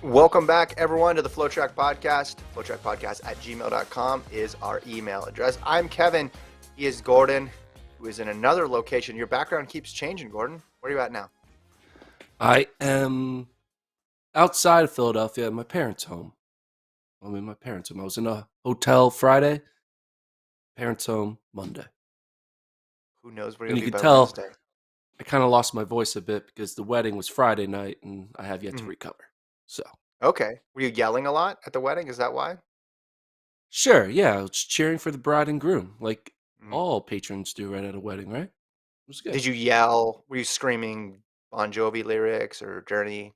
Welcome back, everyone, to the FloTrack podcast. FloTrackPodcast@gmail.com is our email address. I'm Kevin. He is Gordon, who is in another location. Your background keeps changing, Gordon. Where are you at now? I am outside of Philadelphia at my parents' home. I'm in my parents' home. I was in a hotel Friday, parents' home Monday. Who knows where And you'll you be could by tell Wednesday? I kind of lost my voice a bit because the wedding was Friday night and I have yet to Mhm. recover. So, Okay. Were you yelling a lot at the wedding? Is that why? sure, yeah, I was cheering for the bride and groom like Mhm. all patrons do right at a wedding, right? It was good. Did you yell? Were you screaming Bon Jovi lyrics or Journey?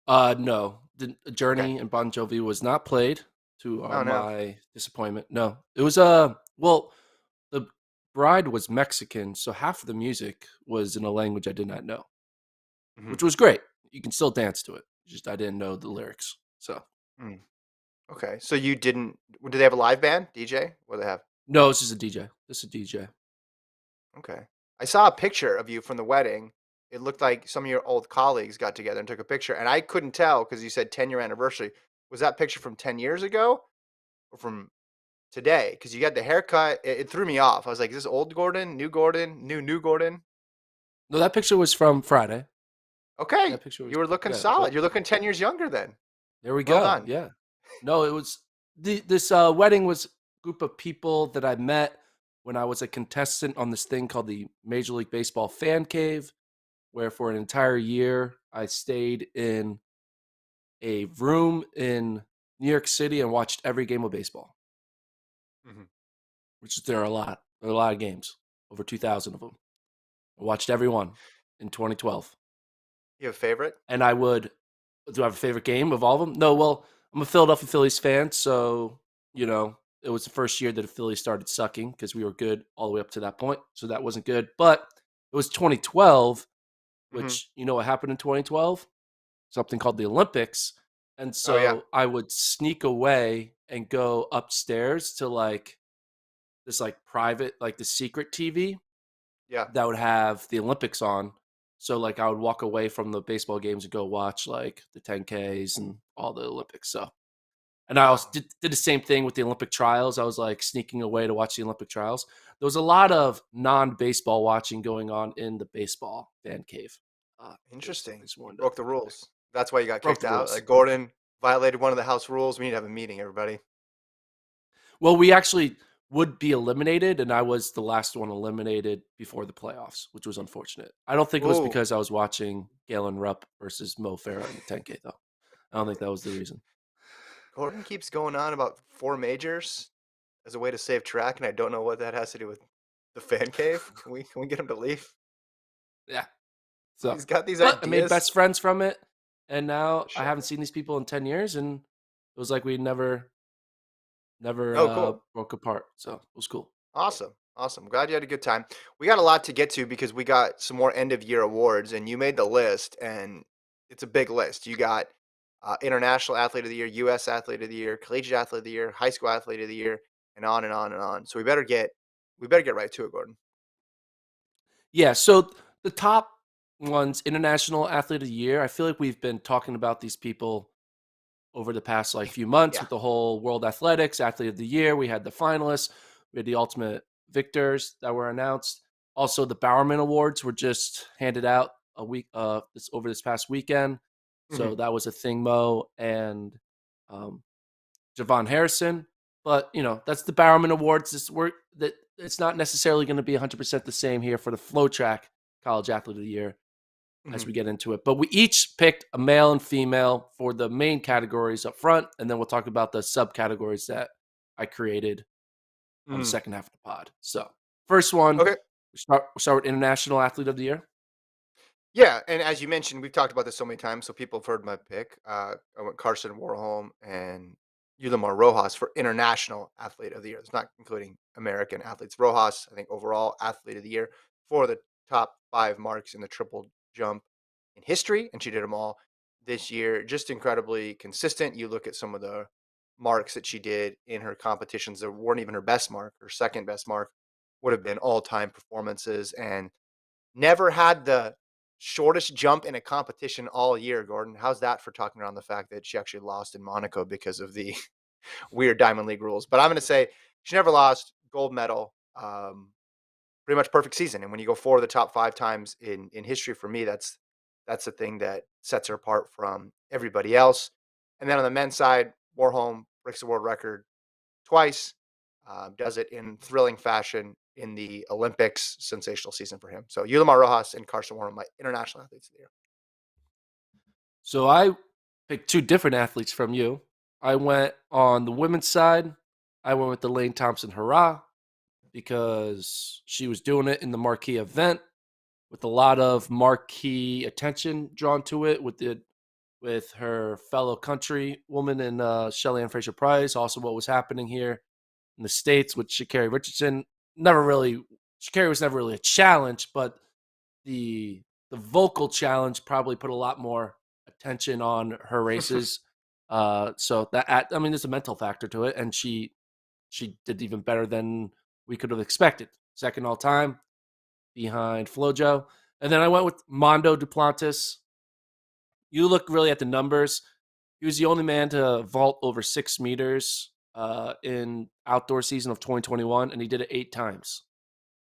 No, the Okay. Journey and Bon Jovi was not played to Oh, no. my disappointment. No, it was well, the bride was Mexican, so half of the music was in a language I did not know, Mhm. which was great. You can still dance to it. Just I didn't know the lyrics. So Mm. Okay. So you didn't, do they have a live band, DJ? What do they have? no, it's just a DJ. Just a DJ. Okay. I saw a picture of you from the wedding. It looked like some of your old colleagues got together and took a picture, and I couldn't tell because you said 10-year anniversary. Was that picture from 10 years ago or from today? Because you got the haircut. It threw me off. I was like, is this old Gordon, new Gordon, new Gordon? No, that picture was from Friday. Okay. That picture was You were looking yeah. solid. You're looking 10 years younger then. There we Well go. done. Yeah. No, it was this wedding was a group of people that I met when I was a contestant on this thing called the Major League Baseball Fan Cave, where for an entire year I stayed in a room in New York City and watched every game of baseball, Mhm. which there are a lot. There are a lot of games, over 2,000 of them. I watched every one in 2012. You have a favorite? And I would, do I have a favorite game of all of them? No, well, I'm a Philadelphia Phillies fan. So, it was the first year that the Phillies started sucking because we were good all the way up to that point. So that wasn't good. But it was 2012, Hmm. which, you know what happened in 2012? Something called the Olympics. And Oh, yeah. so I would sneak away and go upstairs to like this like private, like the secret TV Yeah. that would have the Olympics on. So like I would walk away from the baseball games and go watch like the 10Ks and all the Olympics. So and I also Wow. did the same thing with the Olympic trials. I was like sneaking away to watch the Olympic trials. There was a lot of non-baseball watching going on in the baseball fan cave. I Interesting. just You wanted to broke the rules. That's why you got broke kicked the out. rules. Like Gordon violated one of the house rules. We need to have a meeting, everybody. Well, we actually would be eliminated, and I was the last one eliminated before the playoffs, which was unfortunate. I don't think it was Ooh. because I was watching Galen Rupp versus Mo Farah in the 10K, though. I don't think that was the reason. Gordon keeps going on about four majors as a way to save track, and I don't know what that has to do with the fan cave. Can we get him to leave? Yeah. So, He's got these but I made ideas. best friends from it, and now I Shut haven't up. seen these people in 10 years, and it was like we never Oh, cool. broke apart. So it was cool. Awesome. Awesome. Glad you had a good time. We got a lot to get to because we got some more end of year awards, and you made the list, and it's a big list. You got International Athlete of the Year, U.S. Athlete of the Year, Collegiate Athlete of the Year, High School Athlete of the Year, and on and on and on. So we better get right to it, Gordon. Yeah. So the top ones, International Athlete of the Year. I feel like we've been talking about these people over the past like few months Yeah. with the whole World Athletics Athlete of the Year. We had the finalists, we had the ultimate victors that were announced. Also, the Bowerman Awards were just handed out a week over this past weekend. Hmm. So that was a thing, Mo and um, Javon Harrison. But that's the Bowerman Awards. That it's not necessarily going to be 100% the same here for the FloTrack College Athlete of the Year as Hmm. we get into it. But we each picked a male and female for the main categories up front, and then we'll talk about the subcategories that I created on the Hmm. second half of the pod. So, first one, Okay. we'll start with International Athlete of the Year. Yeah, and as you mentioned, we've talked about this so many times, so people have heard my pick. I went Carson Warholm and Yulimar Rojas for International Athlete of the Year. It's not including American athletes. Rojas, I think, overall Athlete of the Year for the top five marks in the triple jump in history, and she did them all this year. Just incredibly consistent. You look at some of the marks that she did in her competitions that weren't even her best mark. Her second best mark would have been all time performances, and never had the shortest jump in a competition all year, Gordon. How's that for talking around the fact that she actually lost in Monaco because of the weird Diamond League rules? But I'm going to say she never lost, gold medal, pretty much perfect season. And when you go 4 of the top 5 times in history, for me, that's the thing that sets her apart from everybody else. And then on the men's side, Warholm breaks the world record twice, does it in thrilling fashion in the Olympics. Sensational season for him. So Yulimar Rojas and Carson Warren, my international athletes of the year. So I picked two different athletes from you. I went on the women's side. I went with Elaine Thompson Hurrah because she was doing it in the marquee event with a lot of marquee attention drawn to it with her fellow countrywoman and Shelly Ann Fraser Price. Also, what was happening here in the States with Sha'Carri Richardson. Sha'Carri was never really a challenge, but the vocal challenge probably put a lot more attention on her races. So I mean, there's a mental factor to it, and she did even better than we could have expected. Second all time behind Flojo. And then I went with Mondo Duplantis. You look really at the numbers. He was the only man to vault over 6 meters in outdoor season of 2021, and he did it 8 times.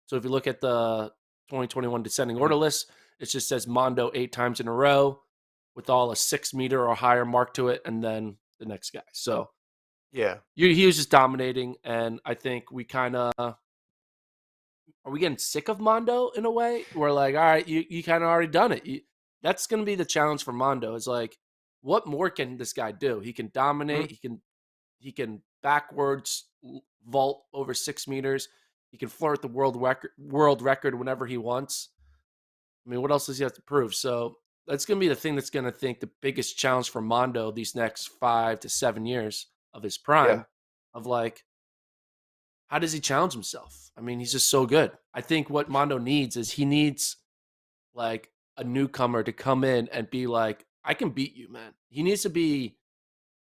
So if you look at the 2021 descending order list, it just says Mondo 8 times in a row with all a 6 meter or higher mark to it, and then the next guy. So Yeah. he was just dominating, and I think we kind of are we getting sick of Mondo in a way? We're like, all right, you kind of already done it. That's going to be the challenge for Mondo. Is like, what more can this guy do? He can dominate. Mhm. He can backwards vault over 6 meters. He can flirt the world record whenever he wants. I mean, what else does he have to prove? So that's going to be the thing that's going to think the biggest challenge for Mondo these next 5 to 7 years of his Yeah. prime. Of like, how does he challenge himself? I mean, he's just so good. I think what Mondo needs is he needs like a newcomer to come in and be like, I can beat you, man. He needs to be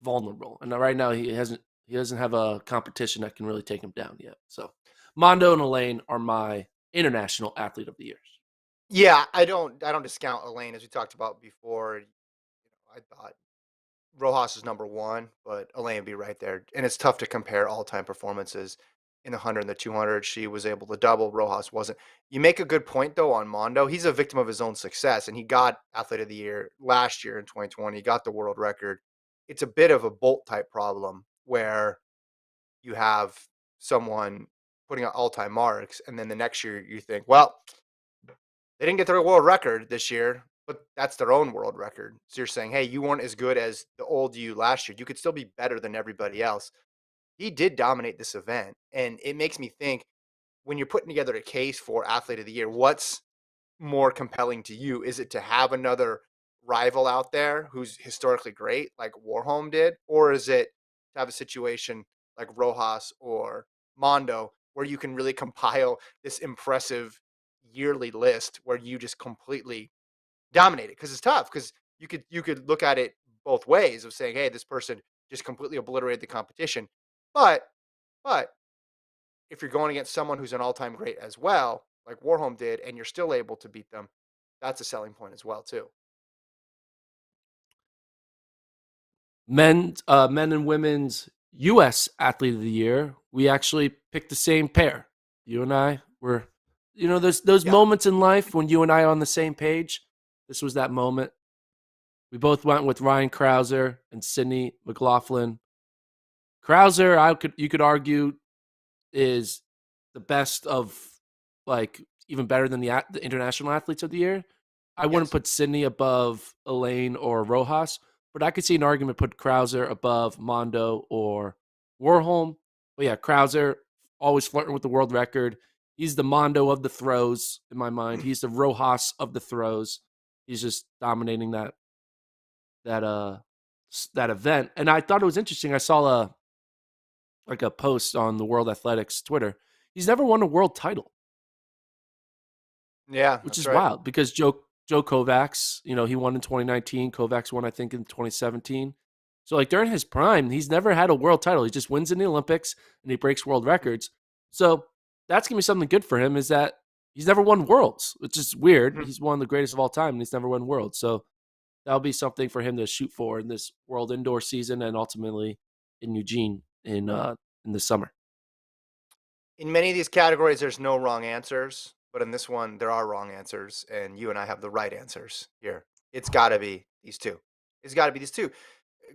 vulnerable. And right now he doesn't have a competition that can really take him down yet. So Mondo and Elaine are my international athlete of the years. Yeah, I don't discount Elaine as we talked about before. I thought Rojas is number 1, but Elaine would be right there. And it's tough to compare all-time performances in the 100 and the 200. She was able to double, Rojas wasn't. You make a good point though on Mondo. He's a victim of his own success, and he got athlete of the year last year in 2020. He got the world record. It's a bit of a Bolt type problem where you have someone putting out all-time marks, and then the next year you think, well, they didn't get their world record this year, but that's their own world record. So you're saying, hey, you weren't as good as the old you last year. You could still be better than everybody else. He did dominate this event. And it makes me think, when you're putting together a case for athlete of the year, what's more compelling to you? Is it to have another rival out there who's historically great, like Warholm did? Or is it to have a situation like Rojas or Mondo where you can really compile this impressive yearly list where you just completely dominate it? Because it's tough, because you could look at it both ways of saying, hey, this person just completely obliterated the competition. But but if you're going against someone who's an all-time great as well, like Warholm did, and you're still able to beat them, that's a selling point as well too. Men and women's U.S. athlete of the year. We actually picked the same pair. You and I were, there's those Yeah. moments in life when you and I are on the same page. This was that moment. We both went with Ryan Krauser and Sydney McLaughlin. Krauser, you could argue, is the best of, like, even better than the international athletes of the year. I wouldn't Yes. put Sydney above Elaine or Rojas, but I could see an argument put Krauser above Mondo or Warholm. But yeah, Krauser always flirting with the world record. He's the Mondo of the throws in my mind. He's the Rojas of the throws. He's just dominating that uh that event. And I thought it was interesting. I saw a post on the World Athletics Twitter. He's never won a world title, Yeah, which that's is right. wild because Joe Kovacs, he won in 2019. Kovacs won, I think, in 2017. So like during his prime, he's never had a world title. He just wins in the Olympics and he breaks world records. So that's gonna be something good for him. Is that he's never won worlds, which is weird. Mhm. He's one of the greatest of all time, and he's never won worlds. So that'll be something for him to shoot for in this world indoor season and ultimately in Eugene in the summer. In many of these categories, there's no wrong answers, but in this one, there are wrong answers, and you and I have the right answers here. It's got to be these two. It's got to be these two.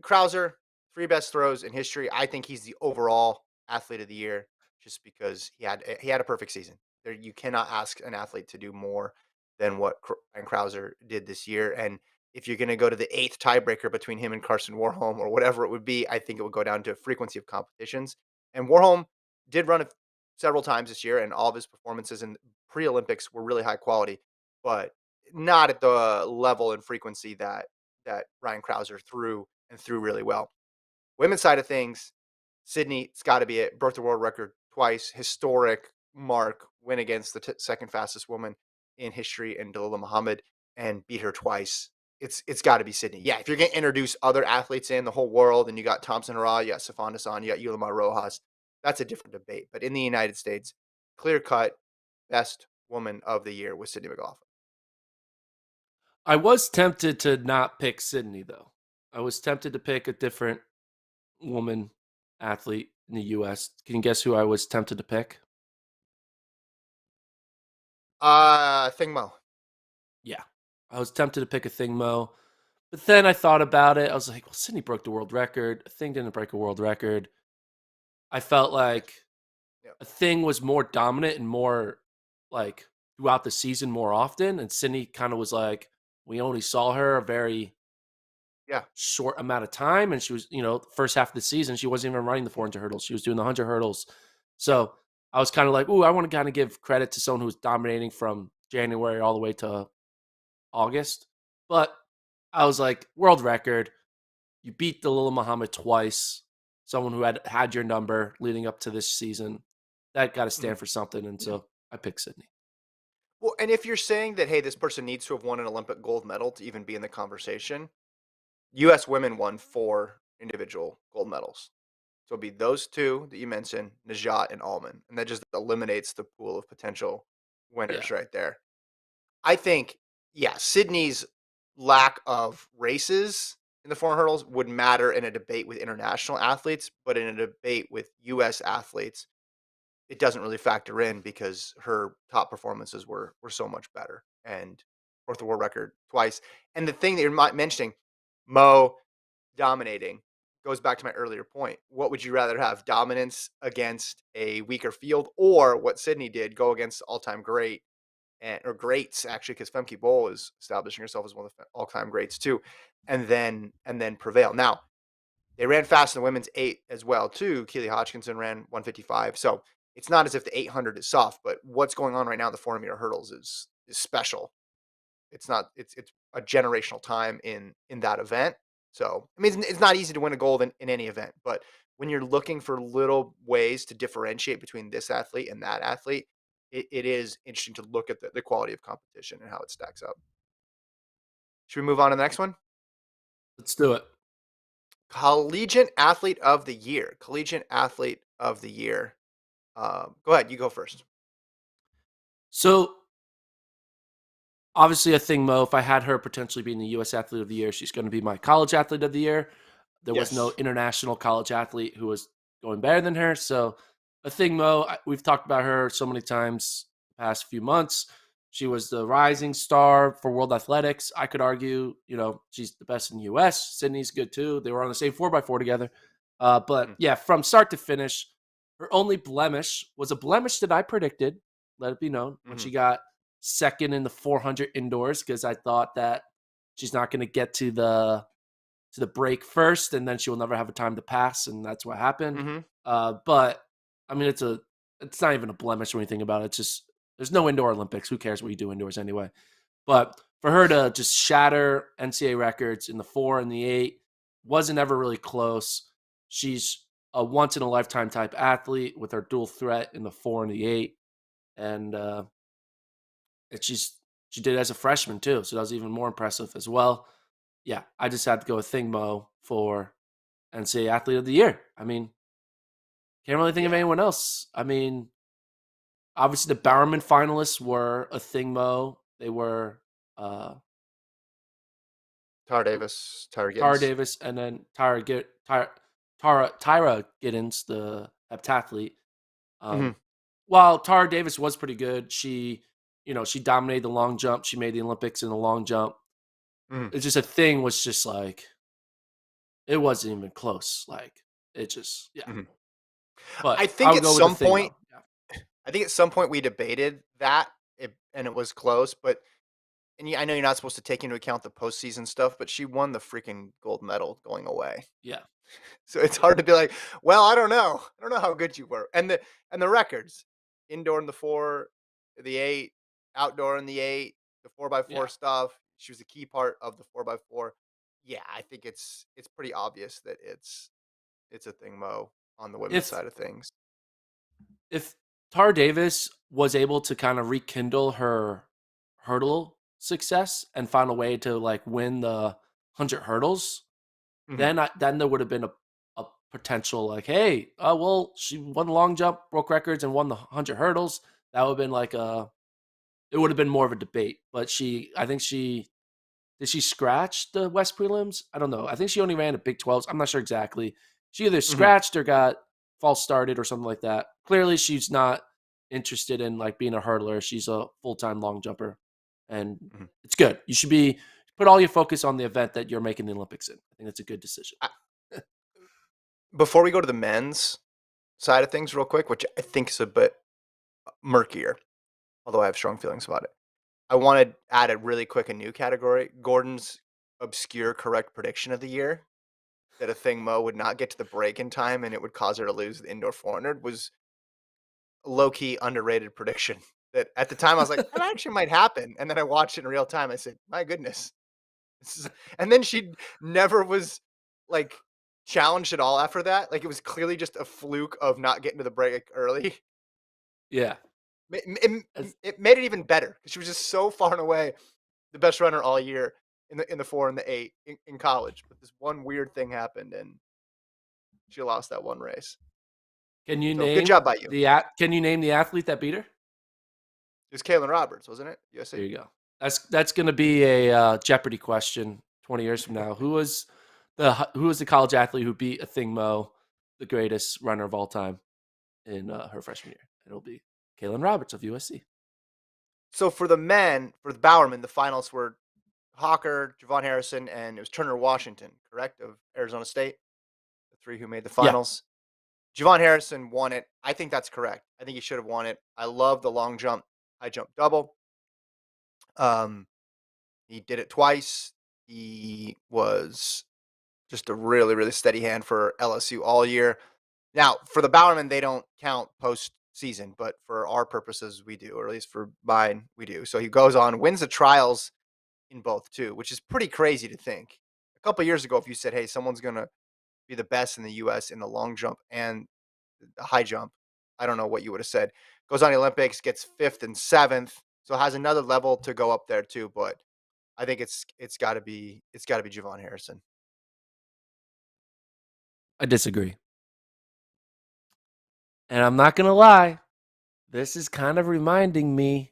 Krauser, three best throws in history. I think he's the overall athlete of the year just because he had a perfect season. There, you cannot ask an athlete to do more than what Ryan Krauser did this year. And if you're going to go to the eighth tiebreaker between him and Carson Warholm or whatever it would be, I think it would go down to frequency of competitions. And Warholm did run it several times this year, and all of his performances in pre-Olympics were really high quality, but not at the level and frequency that Ryan Krauser threw really well. Women's side of things, Sydney, it's got to be it. Broke the world record twice, historic mark, win against the second fastest woman in history, and Dalilah Muhammad, and beat her twice. It's got to be Sydney. Yeah, if you're going to introduce other athletes in the whole world, and you got Thompson Hara, you got Safon Hassan, you got Yulimar Rojas, that's a different debate. But in the United States, clear cut, best woman of the year was Sydney McLaughlin. I was tempted to not pick Sydney though. I was tempted to pick a different woman athlete in the US. Can you guess who I was tempted to pick? Thing Mo. Yeah. I was tempted to pick a Thing Mo. But then I thought about it. I was like, well, Sydney broke the world record. A Thing didn't break a world record. I felt Yes. like Yeah. a Thing was more dominant and more like throughout the season more often. And Sydney kind of was like, we only saw her a very Yeah. short amount of time. And she was, the first half of the season, she wasn't even running the 400 hurdles. She was doing the 100 hurdles. Yeah. So I was kind of like, ooh, I want to kind of give credit to someone who's dominating from January all the way to August. But I was like, world record. You beat Dalilah Muhammad twice, someone who had your number leading up to this season. That got to Mhm. stand for something. And so I picked Sydney. Well, and if you're saying that, hey, this person needs to have won an Olympic gold medal to even be in the conversation, U.S. women won four individual gold medals. So it'd be those two that you mentioned, Najat and Allman, and that just eliminates the pool of potential Yeah. winners right there. I think, yeah, Sydney's lack of races in the 400 hurdles would matter in a debate with international athletes, but in a debate with U.S. athletes, it doesn't really factor in because her top performances were so much better and broke the world record twice. And the thing that you're mentioning, Mo dominating, goes back to my earlier point. What would you rather have? Dominance against a weaker field, or what Sydney did, go against all-time great and or greats actually, because Femke Bol is establishing herself as one of the all-time greats too, and then prevail. Now they ran fast in the women's eight as well too. Keely Hodgkinson ran 155. So it's not as if the 800 is soft, but what's going on right now in the 400-meter hurdles is special. It's not. It's a generational time in that event. So I mean, it's not easy to win a gold in any event, but when you're looking for little ways to differentiate between this athlete and that athlete, it is interesting to look at the quality of competition and how it stacks up. Should we move on to the next one? Let's do it. Collegiate athlete of the year. Collegiate athlete of the year. Go ahead. You go first. So obviously, a Thing Mo, if I had her potentially being the US athlete of the year, she's going to be my college athlete of the year. There was no Yes. international college athlete who was going better than her. So, a Thing Mo, we've talked about her so many times the past few months. She was the rising star for World Athletics. I could argue, she's the best in the US. Sydney's good too. They were on the same 4x4 together. But Mhm. yeah, from start to finish, her only blemish was a blemish that I predicted, let it be known, when she Mhm. got second in the 400 indoors, because I thought that she's not going to get to the break first, and then she will never have a time to pass, and that's what happened. Mhm. But I mean, it's not even a blemish when you think about it. It's just there's no indoor Olympics. Who cares what you do indoors anyway? But for her to just shatter NCAA records in the 4 and the 8 wasn't ever really close. She's a once in a lifetime type athlete with her dual threat in the 4 and the 8, and she did it as a freshman too, so that was even more impressive as well. Yeah, I just had to go with Thing Mo for NCAA Athlete of the Year. I mean, can't really think of Yeah. anyone else. I mean, Obviously, the Bowerman finalists were a thing mo. They were uh, Tar Davis, Tyra Tara Gittens. Davis and then Tyra Giddens, the heptathlete. Hmm. While Tara Davis was pretty good, she dominated the long jump. She made the Olympics in the long jump. Hmm. It's just a thing was just like it wasn't even close. Like it just yeah. Hmm. But I I think would at go with the some thing point, though. Yeah. I think at some point we debated that, and it was close. But and I know you're not supposed to take into account the postseason stuff, but she won the freaking gold medal going away. Yeah. So it's hard to be like, well, I don't know. I don't know how good you were. And the records, indoor in the 4, the 8, outdoor in the 8, the 4 by 4 Yeah. stuff. She was a key part of the 4 by 4. Yeah, I think it's pretty obvious that it's a thing mo on the women's If side of things. if Tara Davis was able to kind of rekindle her hurdle success and find a way to like win the 100 hurdles, Mhm. then there would have been a potential like, hey, well, she won the long jump, broke records, and won the 100 hurdles. That would have been like it would have been more of a debate. But I think she did she scratch the West prelims? I don't know. I think she only ran at Big 12s. I'm not sure exactly. She either Mhm. scratched or got false started or something like that. Clearly, she's not interested in like being a hurdler. She's a full time long jumper, and Mhm. it's good. You should be put all your focus on the event that you're making the Olympics in. I think that's a good decision. I, before we go to the men's side of things real quick, which I think is a bit murkier, although I have strong feelings about it. I want to add a really quick a new category. Gordon's obscure correct prediction of the year that a thing Mo would not get to the break in time and it would cause her to lose the indoor 400 was a low key underrated prediction. That at the time I was like, that actually might happen. And then I watched it in real time. I said, my goodness. This is, and then she never was like challenged at all after that. Like it was clearly just a fluke of not getting to the break early. Yeah. It made it even better because she was just so far and away the best runner all year in the 4 and the 8 in college. But this one weird thing happened and she lost that one race. Can you So good name job by you. Can you name the athlete that beat her? It was Kalen Roberts, wasn't it? There USC. you go. That's going to be a Jeopardy question 20 years from now. Who was the college athlete who beat a thing Mo, the greatest runner of all time in her freshman year? It'll be Kalen Roberts of USC. So for the men, for the Bowerman, the finals were Hawker, Javon Harrison, and it was Turner Washington, correct, of Arizona State, the three who made the Yeah, finals. Javon Harrison won it. I think that's correct. I think he should have won it. I love the long jump, high jump double. Um, he did it twice. He was just a really, really steady hand for LSU all year. Now, for the Bowerman, they don't count postseason, but for our purposes, we do, or at least for mine, we do. So he goes on, wins the trials in both too, which is pretty crazy to think. A couple of years ago, if you said, "Hey, someone's gonna be the best in the U.S. in the long jump and the high jump," I don't know what you would have said. Goes on the Olympics, gets fifth and seventh, so has another level to go up there too. But I think it's got to be Javon Harrison. I disagree. And I'm not going to lie. This is kind of reminding me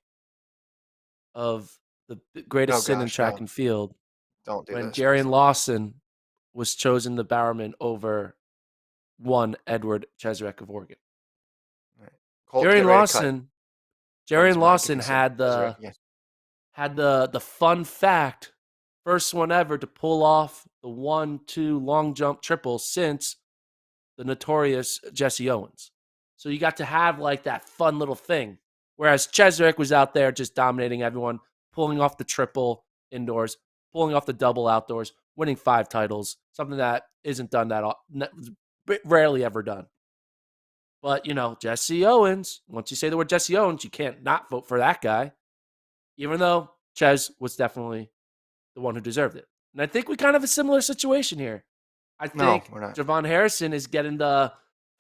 of the Oh greatest sin in gosh, track no, and field don't do when this. Please Jarian don't. Lawson was chosen the Bowerman over one Edward Cheserek of Oregon. All right. Colt, get Jarian ready to cut Lawson, Tony's Jarian mic if Lawson he said had Desiree. the Yeah. had the fun fact, first one ever to pull off the 1-2 long jump triple since the notorious Jesse Owens. So you got to have like that fun little thing. Whereas Cheserek was out there just dominating everyone, pulling off the triple indoors, pulling off the double outdoors, winning 5 titles, something that isn't done rarely ever done. But, Jesse Owens, once you say the word Jesse Owens, you can't not vote for that guy, even though Ches was definitely the one who deserved it. And I think we kind of have a similar situation here. I No, think we're not. Javon Harrison is getting the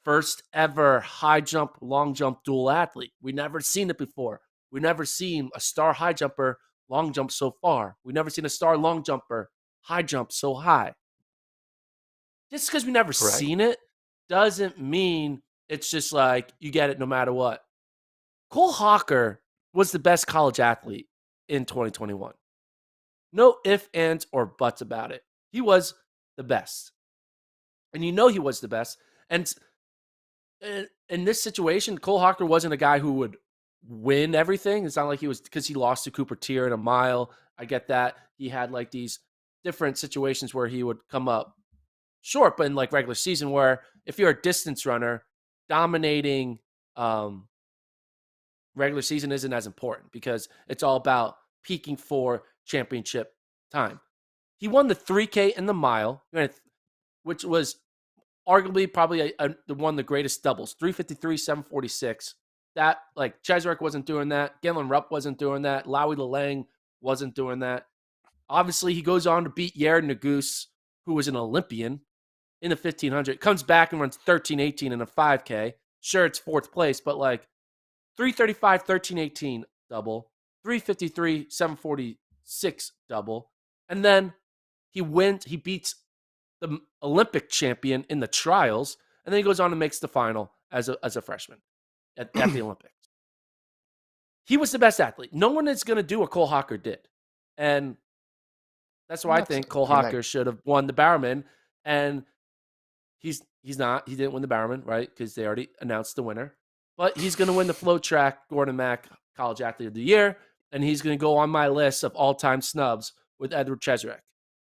first ever high jump, long jump dual athlete. We never seen it before. We never seen a star high jumper long jump so far. We never seen a star long jumper high jump so high. Just because we never Correct. seen it doesn't mean it's just like you get it no matter what. Cole Hawker was the best college athlete in 2021. No ifs, ands, or buts about it. He was the best. And you know he was the best. And in this situation, Cole Hawker wasn't a guy who would win everything. It's not like he was because he lost to Cooper Tier in a mile. I get that. He had like these different situations where he would come up short, but in like regular season, where if you're a distance runner, dominating regular season isn't as important because it's all about peaking for championship time. He won the 3K and the mile, which was arguably probably the one of the greatest doubles 353, 746. That, like, Cheswick wasn't doing that. Galen Rupp wasn't doing that. Lowy Lalang wasn't doing that. Obviously, he goes on to beat Yared Naguse, who was an Olympian in the 1500. Comes back and runs 13:18 in a 5K. Sure, it's fourth place, but like 335, 13:18 double, 353, 746 double. And then he beats the Olympic champion in the trials, and then he goes on and makes the final as a freshman at the Olympics. He was the best athlete. No one is going to do what Cole Hawker did. And that's why I That's think Cole I mean, like, Hawker should have won the Bowerman. And he's not. He didn't win the Bowerman, right? Because they already announced the winner. But he's going to win the FloTrack Gordon Mack College Athlete of the Year, and he's going to go on my list of all-time snubs with Edward Cheserek.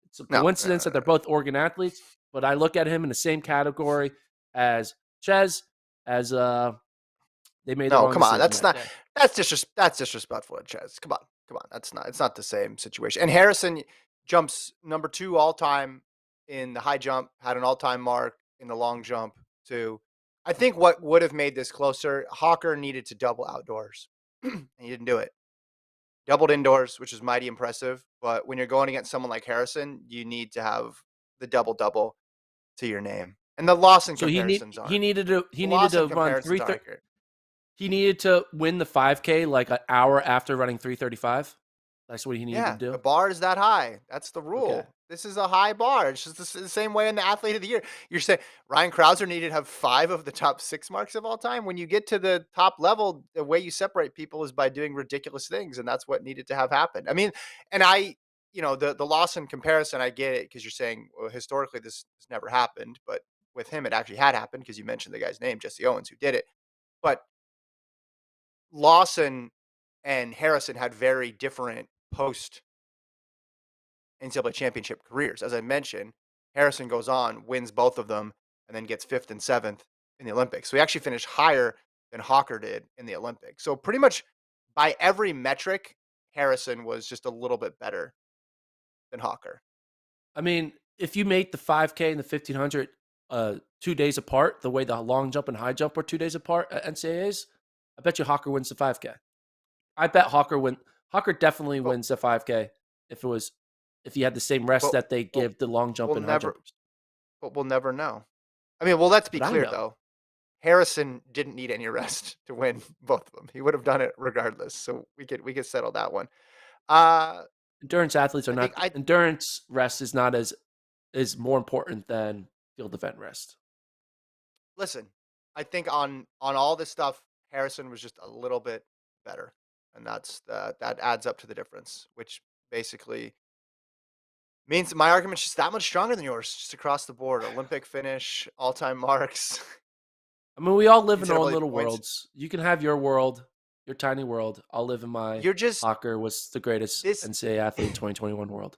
It's a no, coincidence that they're both Oregon athletes, but I look at him in the same category as Ches, as they made the no, wrong come on. decision That's that not day. that's disrespectful to Chez. Come on. That's not. It's not the same situation. And Harrison jumps number 2 all time in the high jump. Had an all time mark in the long jump too. I think what would have made this closer, Hawker needed to double outdoors, and he didn't do it. Doubled indoors, which is mighty impressive. But when you're going against someone like Harrison, you need to have the double double to your name. And the Lawson So comparisons aren't. he The needed Lawson to run comparisons aren't accurate. he needed to win the 5K like an hour after running 335. That's what he needed to Yeah, the do. bar is that high. That's the Okay. rule. This is a high bar. It's just the same way in the athlete of the year. You're saying Ryan Krauser needed to have 5 of the top 6 marks of all time. When you get to the top level, the way you separate people is by doing ridiculous things, and that's what needed to have happened. I mean, and the Lawson comparison, I get it because you're saying, well, historically this never happened, but with him it actually had happened because you mentioned the guy's name, Jesse Owens, who did it. But Lawson and Harrison had very different post NCAA championship careers. As I mentioned, Harrison goes on, wins both of them, and then gets 5th and 7th in the Olympics. So he actually finished higher than Hawker did in the Olympics. So pretty much by every metric, Harrison was just a little bit better than Hawker. I mean, if you make the 5K and the 1500 2 days apart, the way the long jump and high jump were 2 days apart at NCAAs, I bet you Hawker wins the 5K. I bet Hawker definitely But wins the 5K if he had the same rest but that they but give the long jump we'll and high never jumpers. but we'll never know. I mean, well, let's be But I clear know. though. Harrison didn't need any rest to win both of them. He would have done it regardless. So we could settle that one. Uh Endurance athletes are I think not I endurance rest is not as is more important than field event rest. listen, I think on all this stuff, Harrison was just a little bit better, and that adds up to the difference, which basically means my argument's just that much stronger than yours, just across the board. Olympic finish, all time marks, I mean, we all live in our own NCAA little points. worlds. You can have your world, your tiny world. I'll live in my You're just Hawker was the greatest this. NCAA athlete in 2021 world.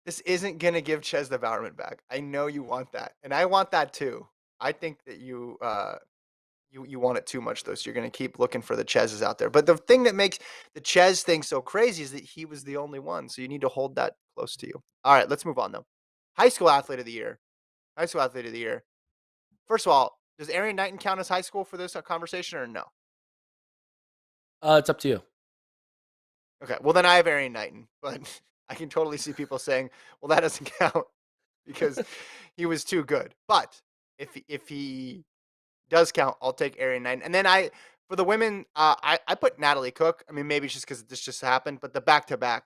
This isn't gonna give Ches the Bowerman back. I know you want that, and I want that too. I think that you want it too much though, so you're gonna keep looking for the Cheses out there. But the thing that makes the Ches thing so crazy is that he was the only one, so you need to hold that close to you. All right, let's move on though. High school athlete of the year. High school athlete of the year. First of all, does Arian Knighton count as high school for this conversation or no? It's up to you. Okay, well then I have Arian Knighton, but I can totally see people saying, "Well, that doesn't count because he was too good." But if he does count, I'll take Arian Knighton. And then for the women, I put Natalie Cook. I mean, maybe it's just because this just happened, but the back to back,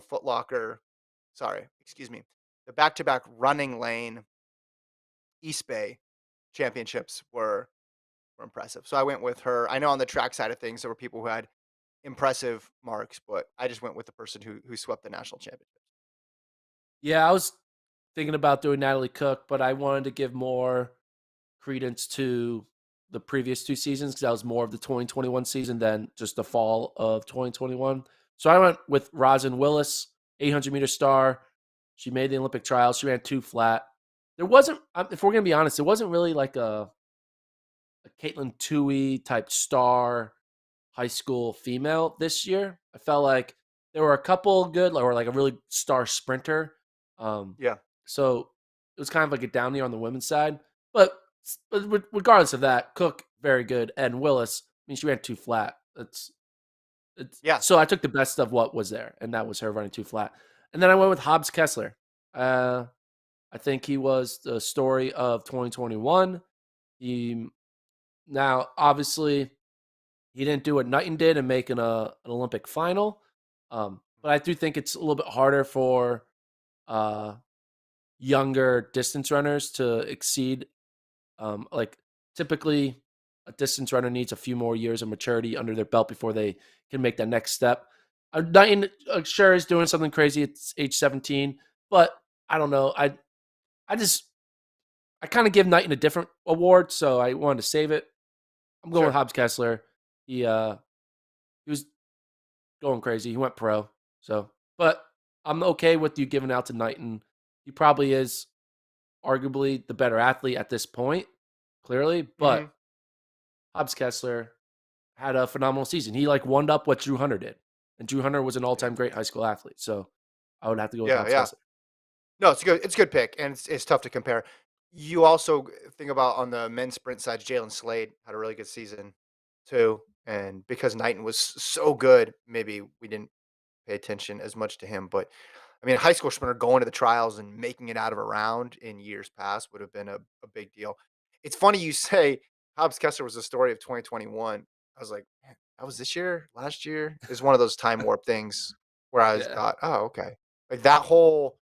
Foot Locker. Sorry, excuse me. The back to back running lane East Bay championships were were impressive. So I went with her. I know on the track side of things, there were people who had impressive marks, but I just went with the person who swept the national championship. Yeah, I was thinking about doing Natalie Cook, but I wanted to give more credence to the previous 2 seasons because that was more of the 2021 season than just the fall of 2021. So I went with Rosin Willis, 800-meter star. She made the Olympic trials. She ran 2 flat. There wasn't, if we're gonna be honest, there wasn't really like a Caitlin Tui type star high school female this year. I felt like there were a couple good, or like a really star sprinter. Um, Yeah. so it was kind of like a down year on the women's side. But regardless of that, Cook very good, and Willis. I mean, she ran 2 flat. It's Yeah. so I took the best of what was there, and that was her running 2 flat. And then I went with Hobbs Kessler. I think he was the story of 2021. He now obviously he didn't do what Knighton did and make an Olympic final. But I do think it's a little bit harder for uh, younger distance runners to exceed. Like typically, a distance runner needs a few more years of maturity under their belt before they can make that next step. Knighton sure is doing something crazy at age 17, but I don't know. I just I kind of give Knighton a different award, so I wanted to save it. I'm going with Sure. Hobbs Kessler. He was going crazy. He went pro. So, but I'm okay with you giving out to Knighton. He probably is arguably the better athlete at this point, clearly. Hmm. But Hobbs Kessler had a phenomenal season. He like won up what Drew Hunter did, and Drew Hunter was an Yeah. all-time great high school athlete. So, I would have to go with Yeah. Hobbs Yeah. Kessler. No, it's good. It's a good pick, and it's tough to compare. You also think about on the men's sprint side, Jalen Slade had a really good season too, and because Knighton was so good, maybe we didn't pay attention as much to him. But I mean, a high school sprinter going to the trials and making it out of a round in years past would have been a big deal. It's funny you say Hobbs Kessler was the story of 2021. I was like, man, that was this year, last year. It's one of those time warp things where Yeah, thought, oh, okay, like that whole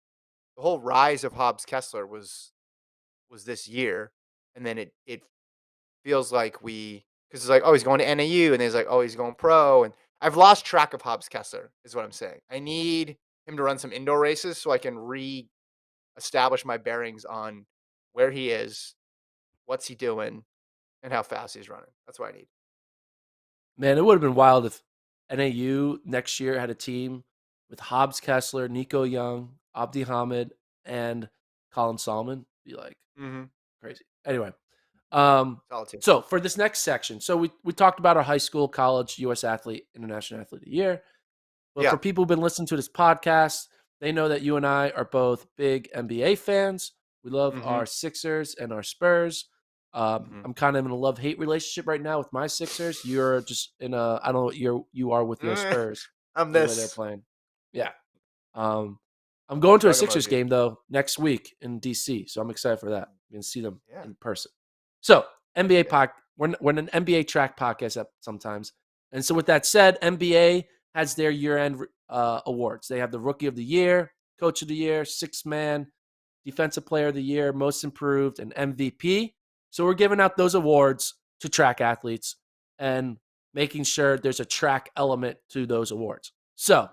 the whole rise of Hobbs Kessler was this year, and then it feels like we because it's like, oh, he's going to NAU, and then he's like, oh, he's going pro, and I've lost track of Hobbs Kessler, is what I'm saying. I need him to run some indoor races so I can re-establish my bearings on where he is, what's he doing, and how fast he's running. That's what I need. man, it would have been wild if NAU next year had a team with Hobbs Kessler, Nico Young, Abdi Hamid, and Colin Solomon. Be like Mhm. crazy. Anyway, Um, Solid team. so for this next section, so we talked about our high school, college, U.S. athlete, international athlete of the year. But for Yeah. people who've been listening to this podcast, they know that you and I are both big NBA fans. We love our Mhm. Sixers and our Spurs. Mhm. I'm kind of in a love hate relationship right now with my Sixers. You're just in a I don't know what you are with your Eh, Spurs I'm the way they're this playing. Yeah. Um, I'm going to a dog Sixers emoji. game though next week in DC, so I'm excited for that. You can see them Yeah. in person. So NBA Yeah. pod, we're an NBA track podcast up sometimes, and so with that said, NBA has their year-end awards. They have the Rookie of the Year, Coach of the Year, Sixth Man, Defensive Player of the Year, Most Improved, and MVP. So we're giving out those awards to track athletes and making sure there's a track element to those awards. So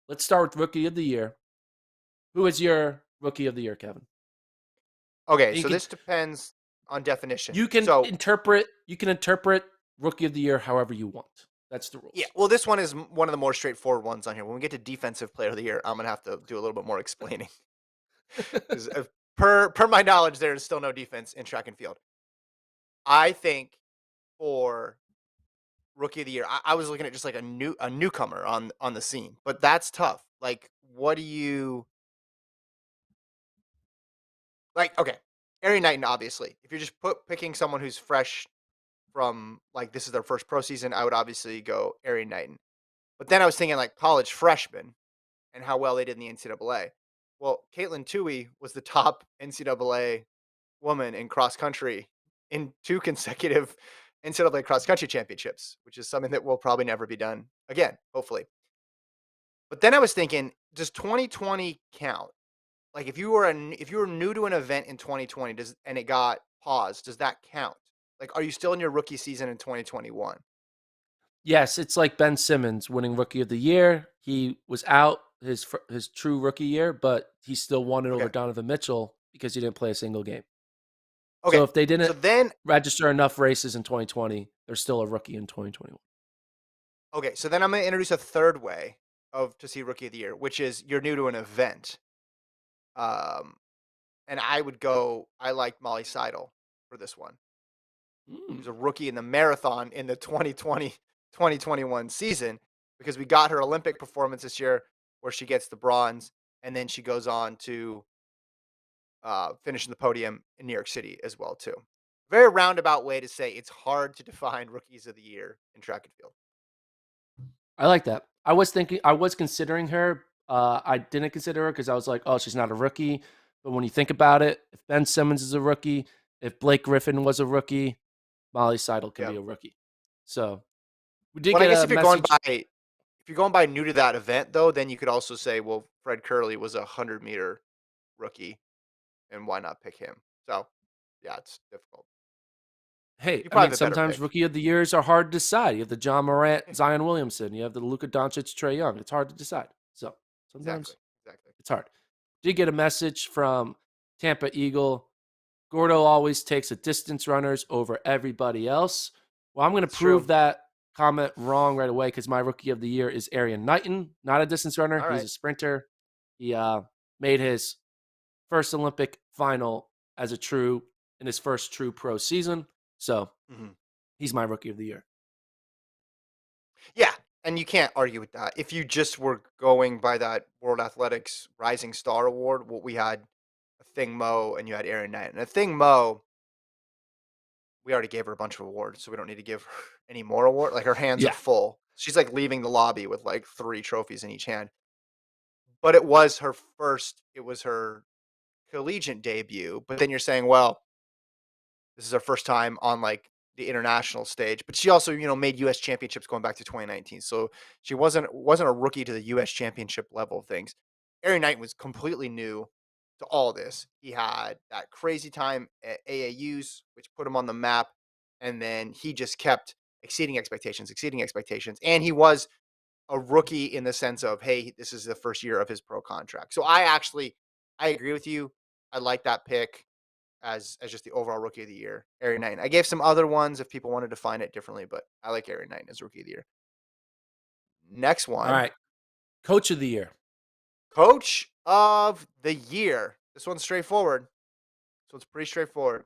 let's start with Rookie of the Year. Who is your Rookie of the Year, Kevin? Okay, And so this depends on definition. So you can interpret Rookie of the Year however you want. That's the yeah, rules. well, this one is one of the more straightforward ones on here. When we get to defensive player of the year, I'm gonna have to do a little bit more explaining because per my knowledge, there is still no defense in track and field. I think for rookie of the year, I was looking at just like a newcomer on the scene, but that's tough. Like, what do you like? Okay, Ari Knighton, obviously. If you're just picking someone who's fresh from like this is their first pro season, I would obviously go Ari Knighton. But then I was thinking like college freshmen and how well they did in the NCAA. Well, Caitlin Tui was the top NCAA woman in cross country in 2 consecutive NCAA cross country championships, which is something that will probably never be done again, hopefully. But then I was thinking, does 2020 count? Like if you were new to an event in 2020, does and it got paused, does that count? Like, are you still in your rookie season in 2021? Yes, it's like Ben Simmons winning Rookie of the Year. He was out his true rookie year, but he still won it over Okay. Donovan Mitchell because he didn't play a single game. So Okay. if they So didn't then register enough races in 2020, they're still a rookie in 2021. okay, so then I'm gonna introduce a third way of to see rookie of the year, which is you're new to an event. Um, and I like Molly Seidel for this one. He Mm. was a rookie in the marathon in the 2020-2021 season because we got her Olympic performance this year where she gets the bronze and then she goes on to finish in the podium in New York City as well too. Very roundabout way to say it's hard to define rookies of the year in track and field. I like that. I was considering her. I didn't consider her because I was like, oh, she's not a rookie. But when you think about it, if Ben Simmons is a rookie, if Blake Griffin was a rookie, Molly Seidel can Yeah. be a rookie. So we did Well, I get guess a message. if you're going by new to that event though, then you could also say, well, Fred Curley was a 100-meter rookie, and why not pick him? So, yeah, it's difficult. Hey, You I probably mean, have a better sometimes pick. rookie of the years are hard to decide. You have the John Morant, Zion Williamson. You have the Luka Doncic, Trey Young. It's hard to decide. So Exactly, sometimes exactly. it's hard. Did get a message from Tampa Eagle. Gordo always takes a distance runners over everybody else. Well, I'm going to It's true. prove that comment wrong right away because my rookie of the year is Arian Knighton, not a distance runner. All He's right. a sprinter. He made his first Olympic final as a true in his first true pro season. So Mhm. he's my rookie of the year. Yeah, and you can't argue with that. If you just were going by that World Athletics Rising Star Award, what we had a Thing Mo and you had Aaron Knight. And a Thing Mo, we already gave her a bunch of awards, so we don't need to give her any more award. Like her hands are Yeah. full. She's like leaving the lobby with like 3 trophies in each hand. But it was her collegiate debut. But then you're saying, well, this is her first time on like the international stage, but she also, made US championships going back to 2019. So she wasn't a rookie to the US championship level of things. Aaron Knight was completely new to all this. He had that crazy time at AAUs, which put him on the map, and then he just kept exceeding expectations. And he was a rookie in the sense of, hey, this is the first year of his pro contract. So I agree with you. I like that pick as just the overall rookie of the year, Aaron Knight. I gave some other ones if people wanted to find it differently, but I like Aaron Knight as rookie of the year. Next All one, right. Coach of the year, coach of the year. This one's straightforward. So it's pretty straightforward.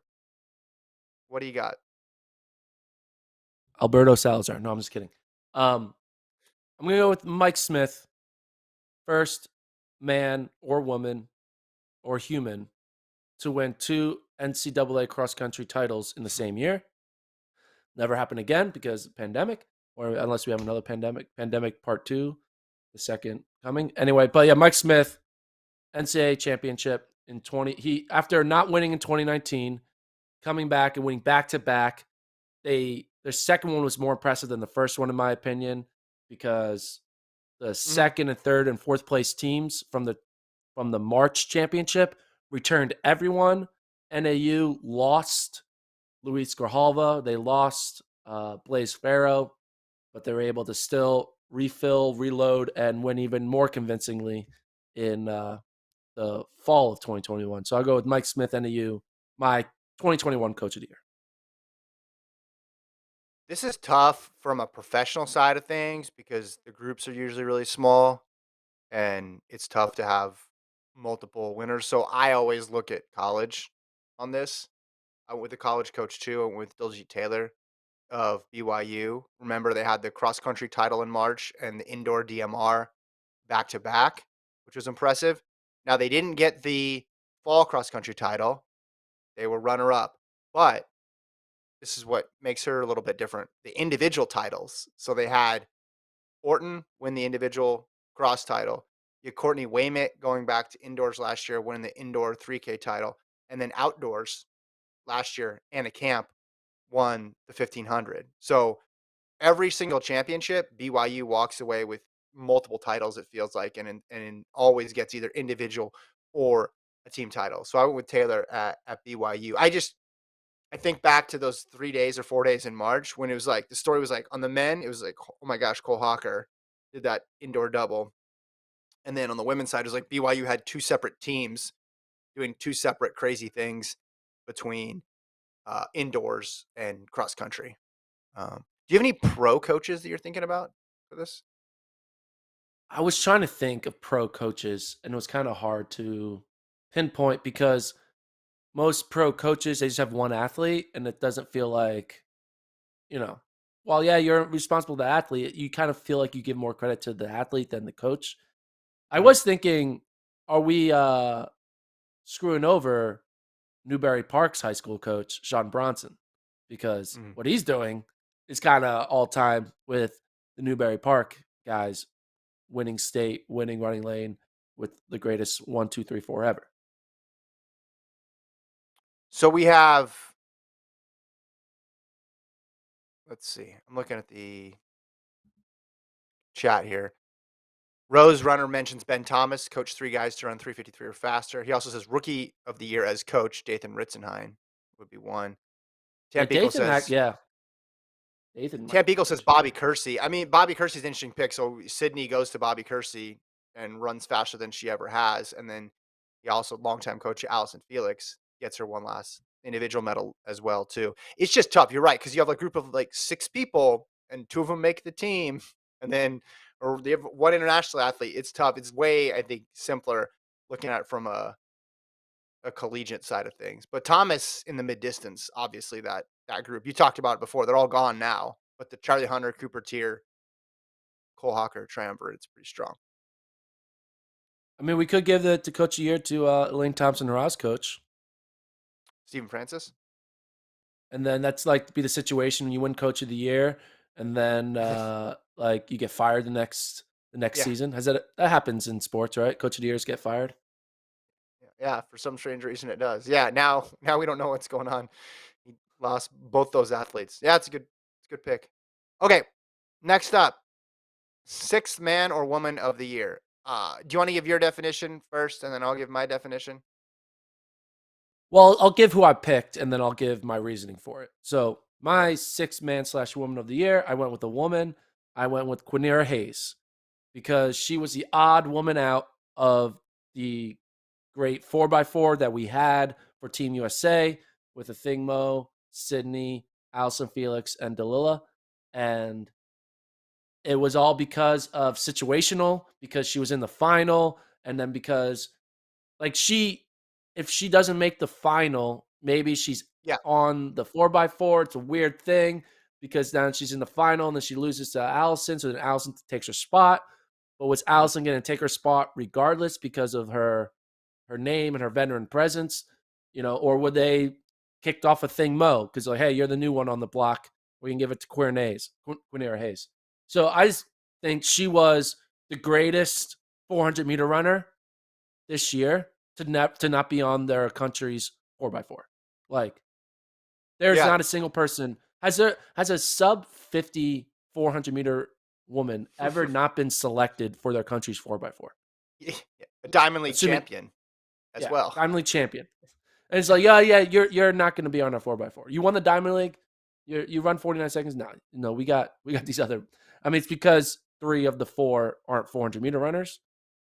What do you got? Alberto Salazar. No, I'm just kidding. I'm going to go with Mike Smith, first man or woman or human to win two NCAA cross country titles in the same year. Never happened again because of pandemic, or unless we have another pandemic part two, the second coming. Anyway, but yeah, Mike Smith, NCAA championship in 20. He after not winning in 2019, coming back and winning back to back. Their second one was more impressive than the first one in my opinion because the Mhm. second and third and fourth place teams from the March championship returned everyone. NAU lost Luis Grijalva. They lost Blaze Farrow, but they were able to still refill, reload, and win even more convincingly in the fall of 2021. So I'll go with Mike Smith, NAU, my 2021 coach of the year. This is tough from a professional side of things because the groups are usually really small and it's tough to have multiple winners. So I always look at college on this. I went with the college coach too. I went with Diljeet Taylor of BYU. Remember, they had the cross country title in March and the indoor DMR back to back, which was impressive. Now, they didn't get the fall cross country title, they were runner up, but this is what makes her a little bit different, the individual titles. So they had Orton win the individual cross title. You had Courtney Wayment going back to indoors last year, winning the indoor 3K title. And then outdoors last year, Anna Camp won the 1500. So every single championship, BYU walks away with multiple titles, it feels like, and always gets either individual or a team title. So I went with Taylor at BYU. I think back to those 3 days or 4 days in March when it was like the story was like on the men, it was like, oh my gosh, Cole Hawker did that indoor double. And then on the women's side, it was like BYU had 2 separate teams doing 2 separate crazy things between indoors and cross country. Do you have any pro coaches that you're thinking about for this? I was trying to think of pro coaches, and it was kind of hard to pinpoint because most pro coaches they just have one athlete, and it doesn't feel like you know. While yeah, you're responsible to the athlete, you kind of feel like you give more credit to the athlete than the coach. I Mhm, was thinking, are we screwing over Newberry Park's high school coach, Sean Bronson? Because mhm. what he's doing is kind of all time with the Newberry Park guys winning state, winning running lane with the greatest 1, 2, 3, 4 ever. So we have, let's see, I'm looking at the chat here. Rose Runner mentions Ben Thomas, coached 3 guys to run 3:53 or faster. He also says rookie of the year as coach, Dathan Ritzenhein would be one. Yeah, Tamp Eagle says Yeah, Dathan might Tamp be Eagle says coaching. Bobby Kersey. I mean, Bobby Kersey's an interesting pick. So Sydney goes to Bobby Kersey and runs faster than she ever has. And then he also longtime coach Allison Felix gets her one last individual medal as well too. It's just tough. You're right because you have a group of like 6 people and 2 of them make the team, and then or they have one international athlete. It's tough. It's way I think simpler looking at it from a collegiate side of things. But Thomas in the mid distance, obviously that group you talked about it before, they're all gone now. But the Charlie Hunter, Cooper Tier, Cole Hawker triumvirate, it's pretty strong. I mean, we could give the coach a year to Elaine Thompson Ross coach, Stephen Francis. and then that's like be the situation when you win coach of the year, and then like you get fired the next Yeah, season. Has that happens in sports, right? Coach of the years get fired. yeah. For some strange reason, it does. Yeah. Now we don't know what's going on. He lost both those athletes. Yeah, it's a good pick. Okay, next up, sixth man or woman of the year. Do you want to give your definition first, and then I'll give my definition? Well, I'll give who I picked, and then I'll give my reasoning for it. So Okay. my 6 man/woman of the year, I went with a woman. I went with Quinera Hayes because she was the odd woman out of the great 4x4 that we had for Team USA with Athingmo, Sydney, Allison Felix, and Dalila. And it was all because of situational, because she was in the final, and then because like if she doesn't make the final, maybe she's Yeah. on the 4x4. It's a weird thing because then she's in the final and then she loses to Allison. So then Allison takes her spot. But was Mhm. Allison going to take her spot regardless because of her name and her veteran presence? Or would they kicked off a thing Mo because like, hey, you're the new one on the block. We can give it to Quinera Hayes. So I just think she was the greatest 400-meter runner this year to not be on their country's 4x4. Like there's Yeah. not a single person has a sub 50 400-meter woman ever not been selected for their country's 4x4. Yeah, a Diamond League Assuming champion as yeah, well. Diamond League champion. And it's like, yeah, you're not going to be on a 4x4. You won the Diamond League. You run 49 seconds. No, we got these other. I mean, it's because 3 of the 4 aren't 400-meter runners,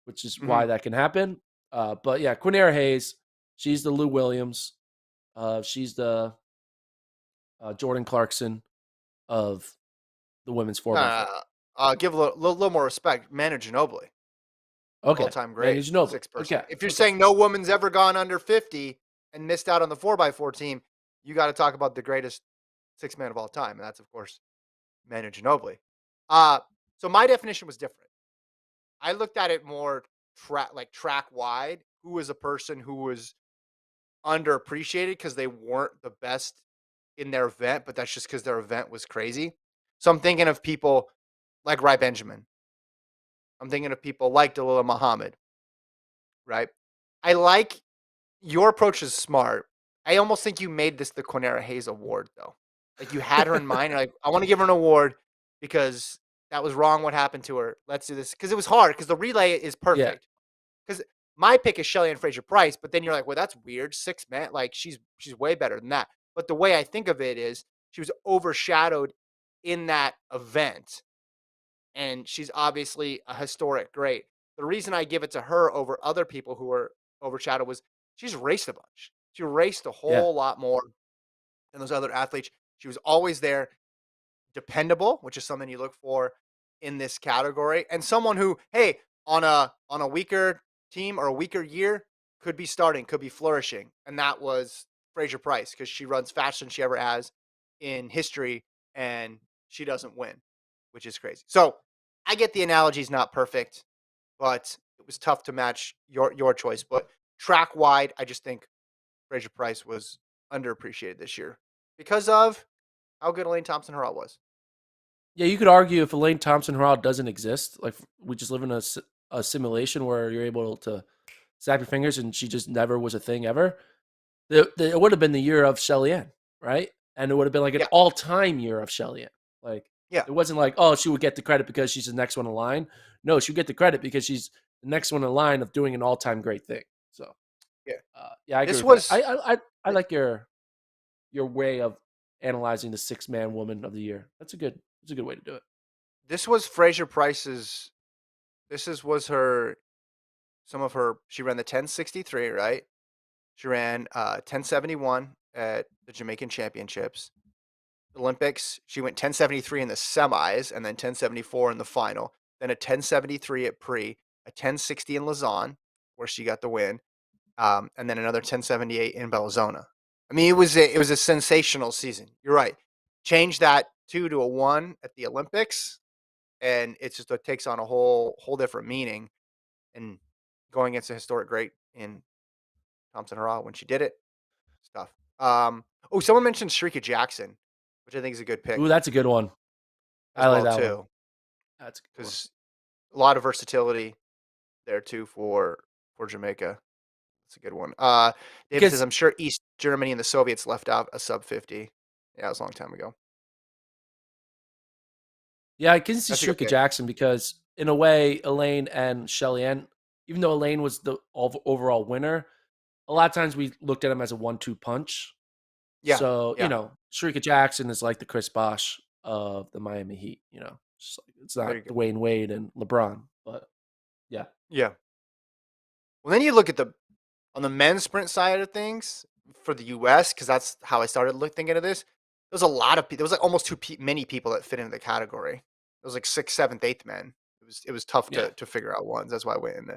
which is why Mhm. that can happen. But yeah, Quinera Hayes, she's the Lou Williams. She's the Jordan Clarkson of the women's 4x4. Give a little more respect. Manu Ginobili, Okay, all-time Manu great, Ginobili. six person. Okay, If you're okay. saying no woman's ever gone under 50 and missed out on the 4x4 team, you got to talk about the greatest six man of all time, and that's of course Manu Ginobili. Uh, so my definition was different. I looked at it more track wide. Who was a person who was underappreciated because they weren't the best in their event, but that's just because their event was crazy. So I'm thinking of people like Rai Benjamin. I'm thinking of people like Dalila Muhammad, right? I like your approach is smart. I almost think you made this the Quinera Hayes Award, though. Like you had her in mind. You're like, I want to give her an award because that was wrong. What happened to her? Let's do this because it was hard. Because the relay is Yeah, perfect. Because my pick is Shelly and Fraser Price, but then you're like, well, that's weird. 6 man, like she's way better than that. But the way I think of it is she was overshadowed in that event, and she's obviously a historic great. The reason I give it to her over other people who were overshadowed was she's raced a bunch. She raced a Yeah. whole lot more than those other athletes. She was always there, dependable, which is something you look for in this category, and someone who, hey, on a weaker team or a weaker year, could be starting, could be flourishing, and that was Fraser Price because she runs faster than she ever has in history, and she doesn't win, which is crazy. So I get the analogy is not perfect, but it was tough to match your choice. But track wide, I just think Fraser Price was underappreciated this year because of how good Elaine Thompson Herald was. Yeah, you could argue if Elaine Thompson Herald doesn't exist, like we just live in a simulation where you're able to snap your fingers and she just never was a thing ever. It would have been the year of Shelly Ann, right? And it would have been like an Yeah, all time year of Shelly Ann. Like yeah, it wasn't like, oh, she would get the credit because she's the next one in line. No, she would get the credit because she's the next one in line of doing an all time great thing. So yeah. yeah, I agree This with that. was I like your way of analyzing the 6 man woman of the year. That's a good way to do it. this was Fraser Price's. Was her some of her. She ran the 1063, right? She ran 1071 at the Jamaican Championships. Olympics, she went 1073 in the semis and then 1074 in the final. Then a 1073 at pre, a 1060 in Lausanne, where she got the win, and then another 1078 in Belzona. I mean, it was a sensational season. You're right. Change that 2 to a 1 at the Olympics, and it takes on a whole different meaning. And going against a historic great in Thompson Hurrah when she did it, stuff. Someone mentioned Shrika Jackson, which I think is a good pick Ooh, that's a good one. as I like well that one. too, That's a good one. because a lot of versatility there too for Jamaica. That's a good one. David says, Because "I'm sure East Germany and the Soviets left out a sub 50." Yeah, it was a long time ago. yeah, I can see That's a good Shrika pick. Jackson because in a way, Elaine and Shelly Ann, even though Elaine was the overall winner, a lot of times we looked at him as a 1-2 punch. Yeah, So, yeah. Shrika Jackson is like the Chris Bosh of the Miami Heat, it's There you not go. Dwayne Wade and LeBron, but yeah. Yeah. Well, then you look at the on the men's sprint side of things for the U.S. because that's how I started thinking of this. There's a lot of people. There was like almost many people that fit into the category. It was like sixth, seventh, eighth men. It was tough Yeah. to figure out ones. That's why I went in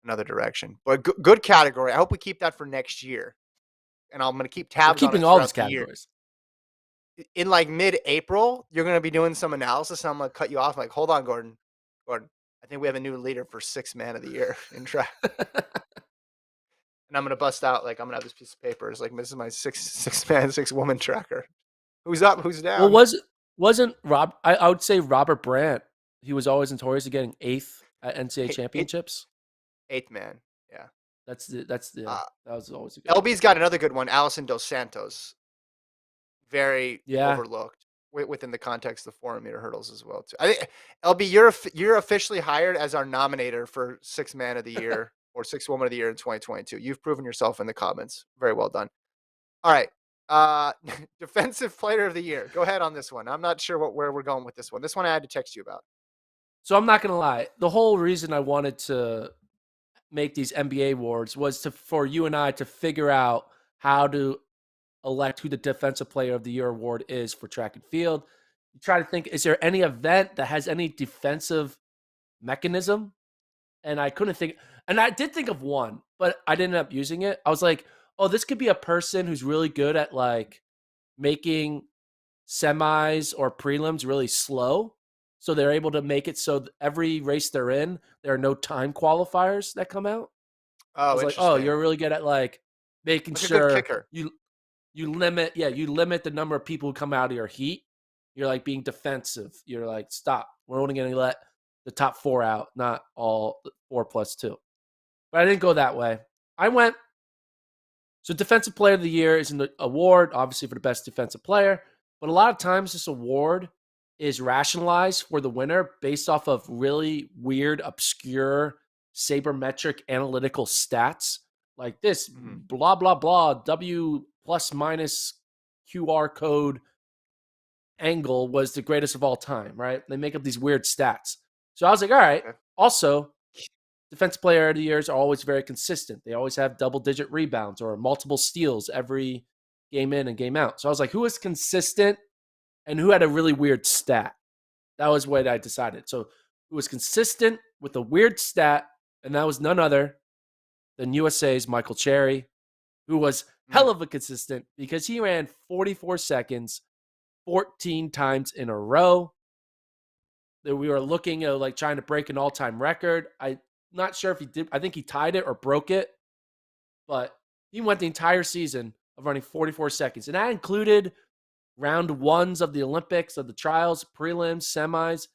another direction. But good category. I hope we keep that for next year, and I'm going to keep We're tabs on keeping it all these throughout the year. categories. In like mid-April, you're going to be doing some analysis, and I'm going to cut you off. Like, hold on, Gordon. Gordon, I think we have a new leader for sixth man of the year in track. And I'm gonna bust out like I'm gonna have this piece of paper. It's like this is my six man, six woman tracker. Who's up? Who's Well, down? wasn't Rob I would say Robert Brandt, he was always notorious for getting 8th at NCAA Eighth, championships. eighth man. Yeah. Yeah, Uh, that was always a good one. LB's got another good one. Allison Dos Santos, very Yeah. overlooked within the context of the 400-meter hurdles as well. Too. I think LB, you're officially hired as our nominator for six man of the year or six woman of the year in 2022. You've proven yourself in the comments. Very well done. All right. Defensive player of the year. Go ahead on this one. I'm not sure where we're going with this one. This one I had to text you about. So I'm not gonna lie. The whole reason I wanted to make these NBA awards was for you and I to figure out how to elect who the defensive player of the year award is for track and field. You try to think, is there any event that has any defensive mechanism? And I couldn't think, and I did think of one, but I didn't end up using it. I was like, oh, this could be a person who's really good at like making semis or prelims really slow. So they're able to make it so every race they're in, there are no time qualifiers that come out. I Oh, was like, oh, interesting. you're really good at like making Like a good sure kicker. you limit the number of people who come out of your heat. You're like being defensive. You're like, stop. We're only going to let the top 4 out, not all 4+2. But I didn't go that way. I went. So defensive player of the year is an award, obviously for the best defensive player. But a lot of times this award is rationalized for the winner based off of really weird, obscure, sabermetric analytical stats like this Mhm. blah blah blah W plus minus QR code angle was the greatest of all time, right? They make up these weird stats. So I was like, all right. Okay. Also, defensive player of the years are always very consistent. They always have double digit rebounds or multiple steals every game in and game out. So I was like, who is consistent and who had a really weird stat? That was what I decided. So who was consistent with a weird stat, and that was none other than USA's Michael Cherry, who was Mm, hell of a consistent because he ran 44 seconds 14 times in a row. That we were looking at like trying to break an all-time record. I'm not sure if he did. I think he tied it or broke it, but he went the entire season of running 44 seconds. And that included round ones of the Olympics, of the trials, prelims, semis.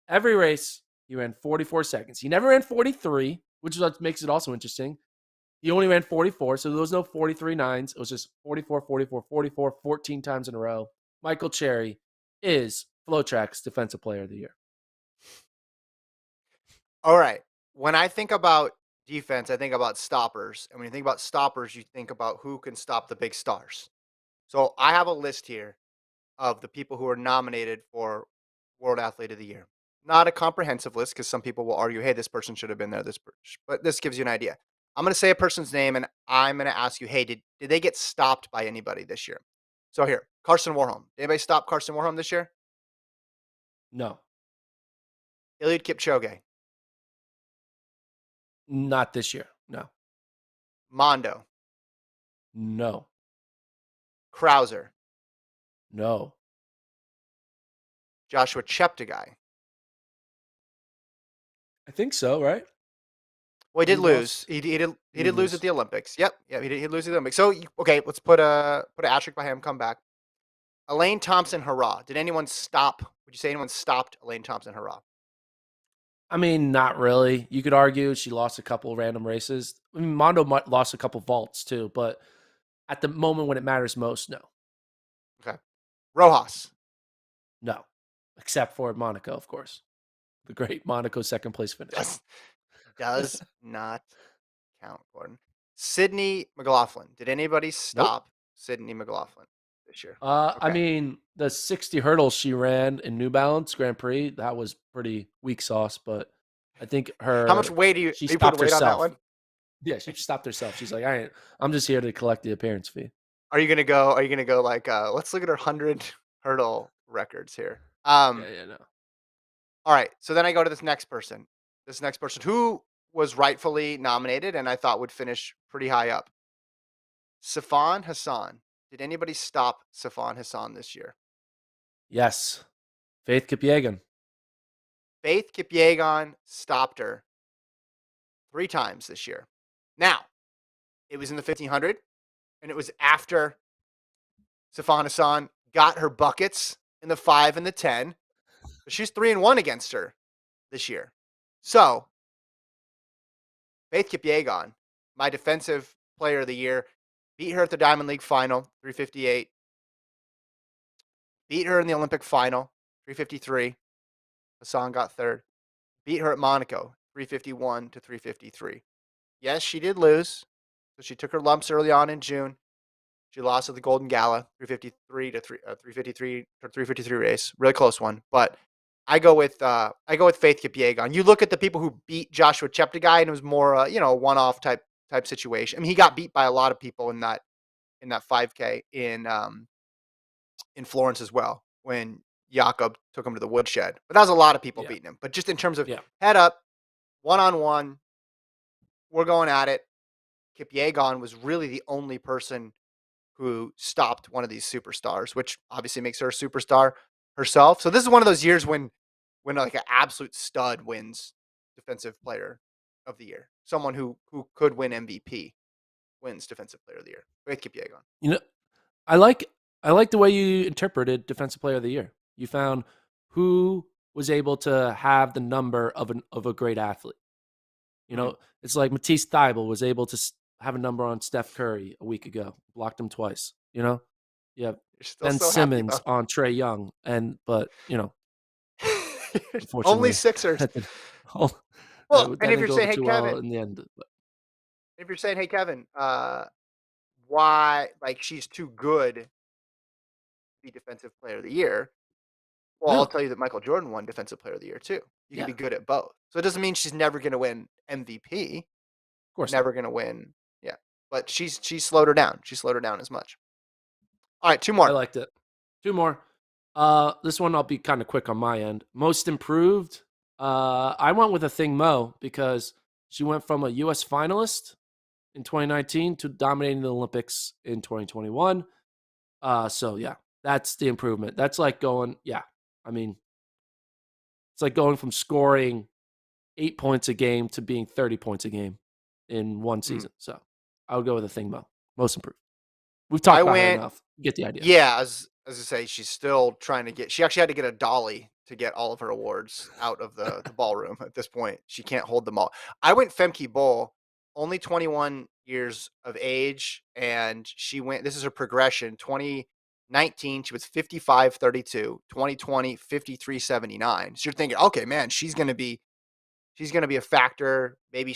Every race, he ran 44 seconds. He never ran 43, which is what makes it also interesting. He only ran 44, so there was no 43 nines. It was just 44, 44, 44, 14 times in a row. Michael Cherry is FloTrack's Defensive Player of the Year. all right. When I think about defense, I think about stoppers, and when you think about stoppers, you think about who can stop the big stars. So I have a list here of the people who are nominated for World Athlete of the Year. Not a comprehensive list because some people will argue, hey, this person should have been there. But this gives you an idea. I'm going to say a person's name and I'm going to ask you, hey, did they get stopped by anybody this year? So here, Carson Warholm. Did anybody stop Carson Warholm this year? No, Eliud Kipchoge, not this year. No, Mondo, no, Krauser, no. Joshua Cheptegei. I think so, right? Well, he Did did he lose. lost? He He did did lose at lose. the Olympics. Yep, yeah, he did lose at the Olympics. So okay, let's put an asterisk by him. Come back. Elaine Thompson Hurrah. Did anyone stop? Would you say anyone stopped Elaine Thompson Hurrah? I mean, not really. You could argue she lost a couple random races. I mean, Mondo lost a couple vaults too, but at the moment when it matters most, no, Okay. Rojas. no, except for Monaco, of course, the great Monaco second place finish. Does does not count, Gordon. Sydney McLaughlin. Did anybody Nope. stop Sydney McLaughlin this year? I Okay. mean, the 60 hurdles she ran in New Balance Grand Prix, that was pretty weak sauce, but I think How much her weight she are you putting stopped weight on that herself. one? Yeah, she stopped herself. She's like, I'm just here to collect the appearance fee. Are you gonna go like let's look at her 100 hurdle records here. Yeah, yeah, no. All right. So then I go to this next person. This next person who was rightfully nominated and I thought would finish pretty high up. Sifan Hassan. Did anybody stop Sifan Hassan this year? Yes. Faith Kipyegon. Faith Kipyegon stopped her 3 times this year. Now, it was in the 1500, and it was after Sifan Hassan got her buckets in the 5 and the 10. But she's 3-1 against her this year. So, Faith Kipyegon, my defensive player of the year, beat her at the Diamond League final, 358. Beat her in the Olympic final, 353. Hassan got third. Beat her at Monaco, 351 to 353. Yes, she did lose. So she took her lumps early on in June. She lost at the Golden Gala, 353 to 353 or 353 race, really close one. But I go with Faith Kipyegon. You look at the people who beat Joshua Cheptegei, and it was more one off type situation. I mean, he got beat by a lot of people in that 5K in Florence as well when Jakob took him to the woodshed. But that was a lot of people Yeah. beating him. But just in terms of Yeah. head up, one on one, we're going at it. Kipyegon was really the only person who stopped one of these superstars, which obviously makes her a superstar herself. So this is one of those years when like an absolute stud wins defensive player of the year. Someone who could win MVP wins defensive player of the year. With Kipyegon. You know, I like I like the way you interpreted defensive player of the year. You found who was able to have the number of a great athlete. You Mhm. know, it's like Matisse Thybulle was able to have a number on Steph Curry a week ago, blocked him twice. You know, you have You're still Ben so happy Simmons about on Trey Young, but only unfortunately, Sixers. that didn't, Well, that and if didn't you're go over saying, hey too well Kevin, in the end. But if you're saying, hey Kevin, why like she's too good be defensive player of the year. Well, I'll No, tell you that Michael Jordan won defensive player of the year too. You can yeah, be of good at both. So it doesn't mean she's never going to win MVP, course not. never going to win. Yeah. But she slowed her down. She slowed her down as much. All right, two I more. liked it. Two more. This one I'll be kind of quick on my end. Most improved. I went with a thing Mo because she went from a U.S. finalist in 2019 to dominating the Olympics in 2021. So yeah, that's the improvement. That's like going, yeah. I mean, it's like going from scoring 8 points a game to being 30 points a game in one Mhm. season. So I would go with a thing Mo. Most improved. We've talked I about her went enough. You get the idea. Yeah, as I say, she's still trying to get she actually had to get a dolly to get all of her awards out of the ballroom at this point. She can't hold them all. I went Femke Bol, only 21 years of age, and she went this is her progression. 2019, she was 55-32, 2020, 53-79. So you're thinking, okay, man, she's gonna be a factor, maybe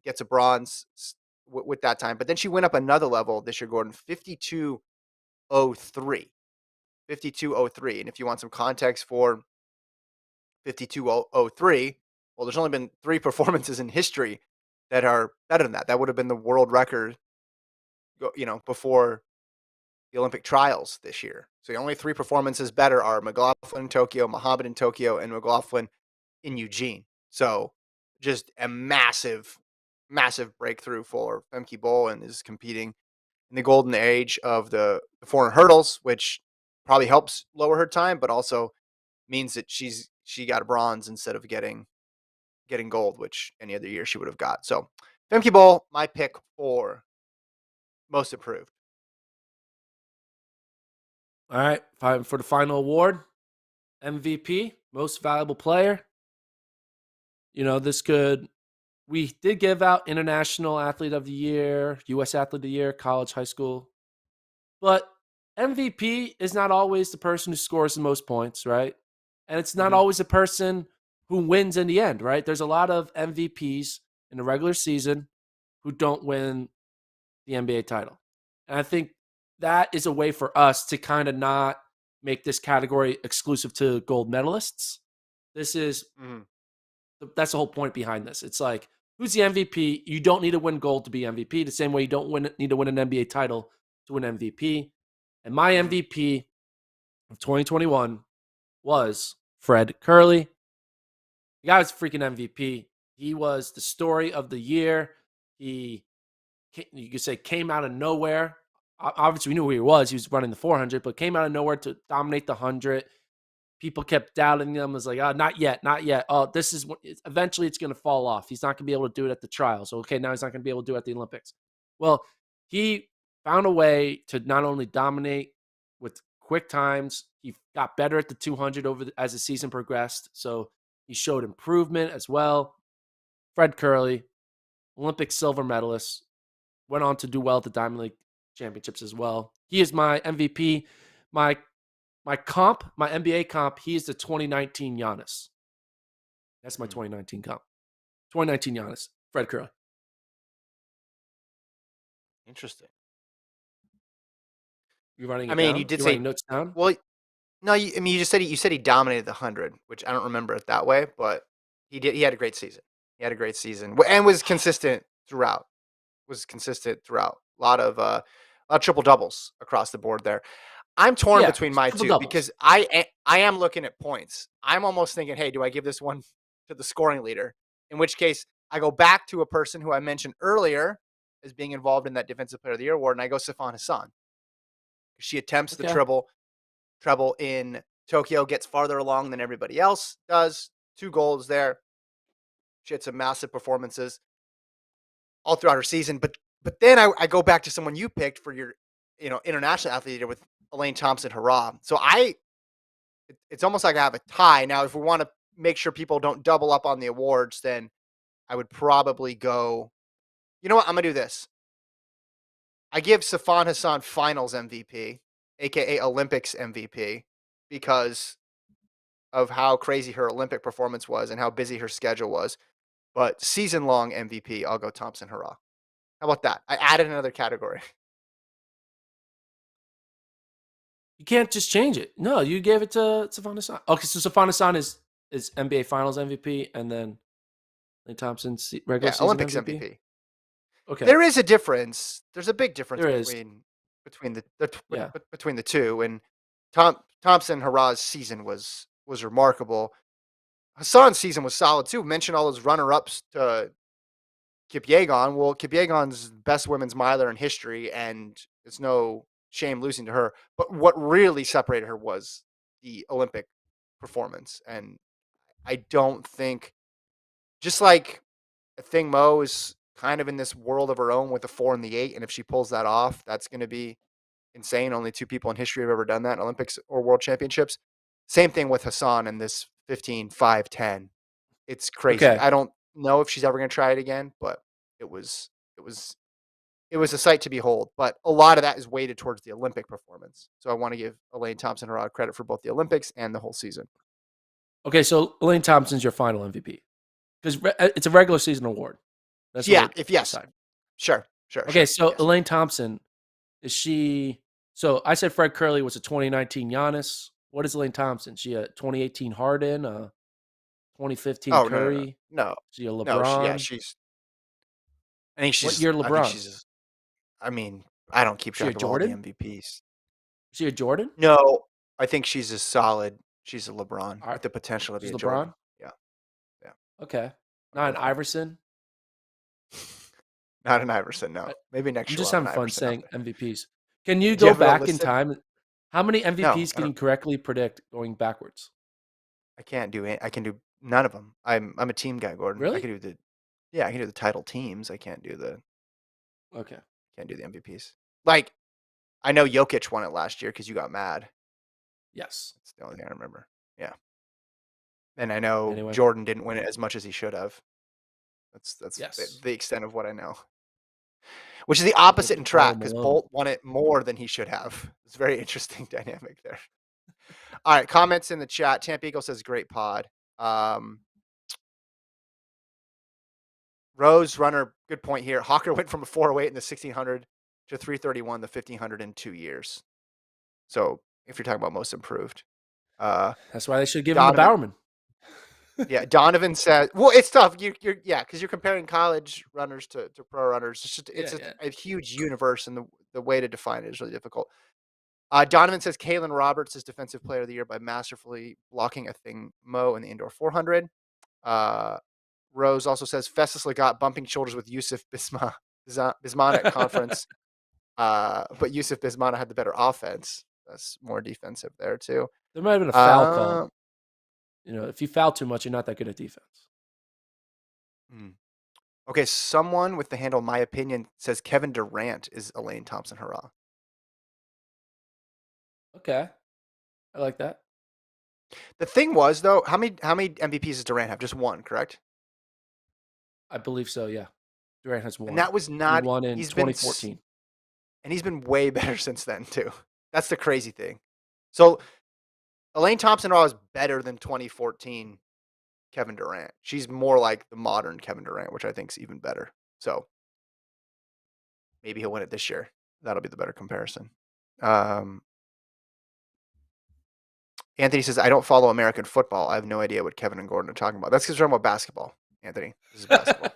gets a bronze with that time. But then she went up another level this year, Gordon, 52-03. 5203. And if you want some context for 5203, well, there's only been three performances in history that are better than that. That would have been the world record, before the Olympic trials this year. So the only three performances better are McLaughlin in Tokyo, Muhammad in Tokyo, and McLaughlin in Eugene. So just a massive, massive breakthrough for Femke Bol and is competing in the golden age of the 400 hurdles, which probably helps lower her time, but also means that she got a bronze instead of getting gold, which any other year she would have got. So Femke Bol, my pick for most improved. All right. For the final award, MVP, most valuable player. This could, we did give out International Athlete of the Year, US Athlete of the Year, college, high school. But MVP is not always the person who scores the most points, right? And it's not Hmm. always the person who wins in the end, right? There's a lot of MVPs in the regular season who don't win the NBA title. And I think that is a way for us to kind of not make this category exclusive to gold medalists. This is Hmm. That's the whole point behind this. It's like, who's the MVP? You don't need to win gold to be MVP. The same way you don't need to win an NBA title to win MVP. And my Hmm. MVP of 2021 was Fred Curley. The guy was freaking MVP. He was the story of the year. He, you could say, came out of nowhere. Obviously, we knew who he was. He was running the 400, but came out of nowhere to dominate the 100. People kept doubting him. It was like, oh, not yet, not yet. Oh, this is eventually it's going to fall off. He's not going to be able to do it at the trials. Okay, now he's not going to be able to do it at the Olympics. Well, he found a way to not only dominate with quick times, he got better at the 200 as the season progressed. So he showed improvement as well. Fred Curley, Olympic silver medalist, went on to do well at the Diamond League championships as well. He is my MVP. My my NBA comp, he is the 2019 Giannis. That's my Hmm. 2019 comp. 2019 Giannis, Fred Curley. Interesting. You running I it mean, you down? did You writing say, notes down? well, no, I mean, you said he dominated the 100, which I don't remember it that way, but he did. He had a great season. He had a great season and was consistent throughout. Was consistent throughout. A lot of triple doubles across the board there. I'm torn Yeah, between my triple two doubles. because I am looking at points. I'm almost thinking, hey, do I give this one to the scoring leader? In which case, I go back to a person who I mentioned earlier as being involved in that Defensive Player of the Year award, and I go Sifan Hassan. She attempts the Okay. treble in Tokyo, gets farther along than everybody else does. Two golds there. She had some massive performances all throughout her season. But then I go back to someone you picked for your international athlete with Elaine Thompson Hurrah. So it's almost like I have a tie now. If we want to make sure people don't double up on the awards, then I would probably go. You know what? I'm gonna do this. I give Safan Hassan Finals MVP, aka Olympics MVP, because of how crazy her Olympic performance was and how busy her schedule was. But season long MVP, I'll go Thompson Hurrah. How about that? I added another category. You can't just change it. No, you gave it to Savannah Son. Okay, so Savannah Son is NBA Finals MVP, and then Klay Thompson regular Yeah, season Olympics MVP. MVP. Okay, There is a difference. There's a big difference there is. between Yeah. between the two. And Thompson Harrah's season was remarkable. Hassan's season was solid too. Mentioned all those runner ups to Kipyegon. Well, Kipyegon's best women's miler in history, and it's no shame losing to her. But what really separated her was the Olympic performance. And I don't think, just like I think Mo is kind of in this world of her own with the 4 and the 8, and if she pulls that off, that's gonna be insane. Only 2 people in history have ever done that in Olympics or world championships. Same thing with Hassan in this 15, 5, 10. It's crazy. Okay. I don't know if she's ever gonna try it again, but it was it was it was a sight to behold. But a lot of that is weighted towards the Olympic performance. So I wanna give Elaine Thompson-Herah credit for both the Olympics and the whole season. Okay. So Elaine Thompson's your final MVP because it's a regular season award. That's what Yeah, we're if yes. deciding. Sure, sure, Okay. sure. So Yes. Elaine Thompson is she? So I said Fred Curley was a 2019 Giannis. What is Elaine Thompson? She a 2018 Harden, a 2015 Oh, no, no, no. Curry? No. She a No, LeBron? she's What year I think LeBron? she's I mean, I don't keep Is she a track of all the Jordan? MVPs. Is she a Jordan? No, I think she's a LeBron All right. with the potential to be She's a Jordan. LeBron? Yeah, yeah, Okay. I'll Not go an with that one. Iverson? Not an Iverson, no. I Maybe next I'm year we'll just have an having fun Iverson out saying there. MVPs. Can you Do you go have it on back in listed? time? How many No, MVPs I can don't you correctly predict going backwards? I can't do it. I can do none of them. I'm a team guy, Gordon. I Really? can do the Yeah, I can do the title teams. I Okay. can't do the MVPs. Like, I know Jokic won it last year because you got mad. Yes. That's the only thing I remember. Yeah. And I know Anyway, Jordan didn't win it as much as he should have. That's yes. the extent of what I know. Which is the Gotta give it opposite to in Karl track because Malone. Bolt won it more than he should have. It's a very interesting dynamic there. All right, comments in the chat. Champ Eagle says, "Great pod." Um, Rose Runner, good point here. Hawker went from a 408 in the 1600 to 331 the 1500 in 2 years. So if you're talking about most improved, uh, That's why they should give him the Donovan, Bowerman. yeah, Donovan said, "Well, it's tough. You're yeah, because you're comparing college runners to pro runners. It's just Yeah, it's yeah. a huge universe, and the way to define it is really difficult." Donovan says Kalen Roberts is Defensive Player of the Year by masterfully blocking a thing Mo in the indoor 400. Uh, Rose also says Festus Legat bumping shoulders with Yusuf Bismana at conference, but Yusuf Bismana had the better offense. That's more defensive there too. There might have been a foul called. Uh, If you foul too much, you're not that good at defense. hmm. Okay, someone with the handle "My Opinion" says Kevin Durant is Elaine Thompson Hurrah. Okay. I like that. The thing was though, how many MVPs does Durant have? Just one, correct? I believe so, yeah. Durant has And one. that was He not. won in He's been 2014. and he's been way better since then too. That's the crazy thing. So Elaine Thompson Raw is better than 2014 Kevin Durant. She's more like the modern Kevin Durant, which I think is even better. So maybe he'll win it this year. That'll be the better comparison. Um, Anthony says, I don't follow American football. I have no idea what Kevin and Gordon are talking about. That's because we're talking about basketball, Anthony. This is basketball.